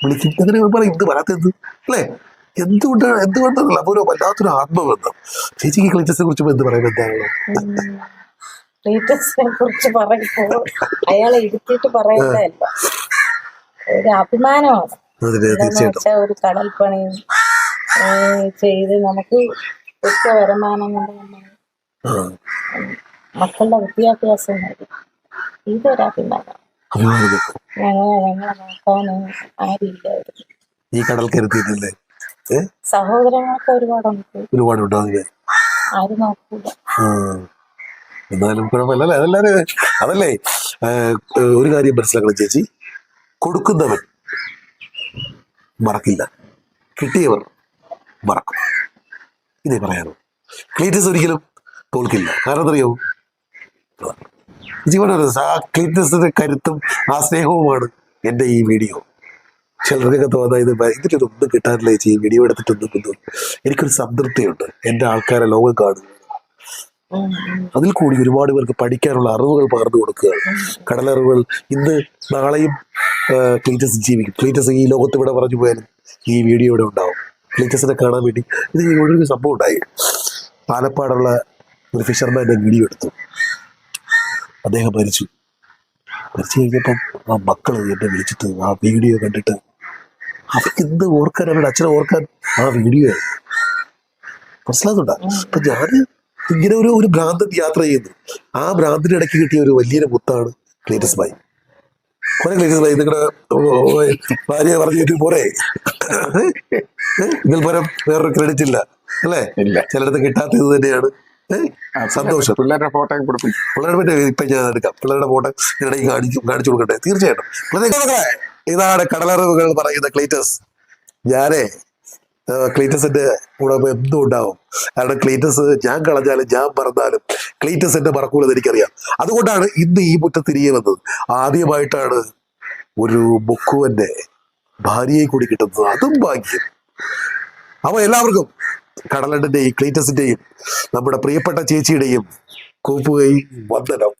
വിളിക്കും, അങ്ങനെ പറയും ഇത് വരാത്തത് അല്ലേ, എന്തുകൊണ്ടാണല്ല. അപ്പൊ ഒരു വല്ലാത്തൊരു ആത്മബന്ധം. ചേച്ചിക്ക് ക്ലീറ്റസിനെ കുറിച്ച് എന്ത് പറയുമ്പോൾ എന്താണ്? ക്ലീറ്റസിനെ കുറിച്ച് പറയുമ്പോൾ അയാളെ ഇരുത്തിയിട്ട് പറയേണ്ടതല്ല, ഒരു അഭിമാനമാണ്. എന്താന്ന് വെച്ചാൽ ഒരു കടൽ പണി ചെയ്ത് നമുക്ക് ഒറ്റ വരുമാനം കൊണ്ട് നമ്മൾ മക്കളുടെ വിദ്യാഭ്യാസം നേടി. ഇതൊരു അഭിമാനം. ഞങ്ങളെ നോക്കാൻ ആരുമില്ലായിരുന്നു. ഈ കടൽ കരുത്തിയിട്ടല്ലേ സഹോദരങ്ങളൊക്കെ ഒരുപാടുണ്ട്, ആരും നോക്കൂല. എന്നാലും കുഴപ്പമില്ല. അതല്ലേ ഒരു കാര്യം മനസ്സിലാക്കണം ചേച്ചി, കൊടുക്കുന്നവൻ മറക്കില്ല, കിട്ടിയവർ മറക്കും. ഇതേ പറയാനോ. ക്ലീറ്റസ് ഒരിക്കലും തോൽക്കില്ല. കാരണം അറിയോ, ജീവന ആ ക്ലീറ്റസിന്റെ കരുത്തും ആ സ്നേഹവുമാണ് എൻ്റെ ഈ വീഡിയോ. ചിലർക്കൊക്കെ തോന്നായത് ഇതിലൊന്നും കിട്ടാനില്ല ചേച്ചി, ഈ വീഡിയോ എടുത്തിട്ടൊന്നും. എനിക്കൊരു സംതൃപ്തിയുണ്ട്, എൻ്റെ ആൾക്കാരെ ലോകം കാണുക, അതിൽ കൂടി ഒരുപാട് പേർക്ക് പഠിക്കാനുള്ള അറിവുകൾ പകർന്നു കൊടുക്കുകയാണ്. കടലറിവുകൾ ഇന്ന് നാളെയും ക്ലീറ്റസ് ജീവിക്കും. ക്ലീറ്റസ് ഈ ലോകത്ത് ഇവിടെ പറഞ്ഞു പോയാലും ഈ വീഡിയോ ഇവിടെ ഉണ്ടാവും. ക്ലീറ്റസിനെ കാണാൻ വേണ്ടി ഇത് ഒരു സംഭവം ഉണ്ടായി. പാലപ്പാടുള്ള ഒരു ഫിഷർമാൻ്റെ വീഡിയോ എടുത്തു. അദ്ദേഹം മരിച്ചു കഴിഞ്ഞപ്പം ആ മക്കൾ എന്നെ വിളിച്ചിട്ട് ആ വീഡിയോ കണ്ടിട്ട് അവർക്ക് എന്ത് ഓർക്കാൻ, അവരുടെ അച്ഛനെ ഓർക്കാൻ ആ വീഡിയോ മനസ്സിലാകുന്നുണ്ടാ. അപ്പൊ ഞാൻ ഇങ്ങനെ ഒരു ഭ്രാന്തൻ യാത്ര ചെയ്യുന്നു. ആ ഭ്രാന്തിന്റെ ഇടയ്ക്ക് കിട്ടിയ ഒരു വലിയൊരു മുത്താണ് ക്ലീറ്റസ് ഭായി. കുറെ ക്ലീറ്റസ് ഭായി നിങ്ങളുടെ ഭാര്യ പറഞ്ഞു പോരെ, ഇതിൽ പരം വേറൊരു ക്രെഡിറ്റ് ഇല്ല അല്ലേ? ചിലടത്ത് കിട്ടാത്തത് തന്നെയാണ് സന്തോഷം. പിള്ളേരുടെ ഫോട്ടോ പിള്ളേരുടെ പറ്റി ഇപ്പൊ ഞാൻ എടുക്കാം. പിള്ളേരുടെ ഫോട്ടോ ഇതിനിടയിൽ കാണിച്ചു കൊടുക്കട്ടെ. തീർച്ചയായിട്ടും ഇതാണ് കടലറിവുകൾ പറയുന്ന ക്ലീറ്റസ്. ഞാനേ ക്ലീറ്റസിന്റെ കൂടെ എന്തും ഉണ്ടാവും. കാരണം ക്ലീറ്റസ് ഞാൻ കളഞ്ഞാലും ഞാൻ മറന്നാലും ക്ലീറ്റസ് എന്നെ മറക്കൂലെന്ന് എനിക്കറിയാം. അതുകൊണ്ടാണ് ഇന്ന് ഈ മുറ്റത്ത് തിരികെ വന്നത്. ആദ്യമായിട്ടാണ് ഒരു മുക്കുവന്റെ ഭാര്യയെ കൂടി കിട്ടുന്നത്, അതും ഭാഗ്യം. അപ്പൊ എല്ലാവർക്കും കടലണ്ടിന്റെയും ക്ലീറ്റസിന്റെയും നമ്മുടെ പ്രിയപ്പെട്ട ചേച്ചിയുടെയും കൂപ്പുകൈ വന്ദനം.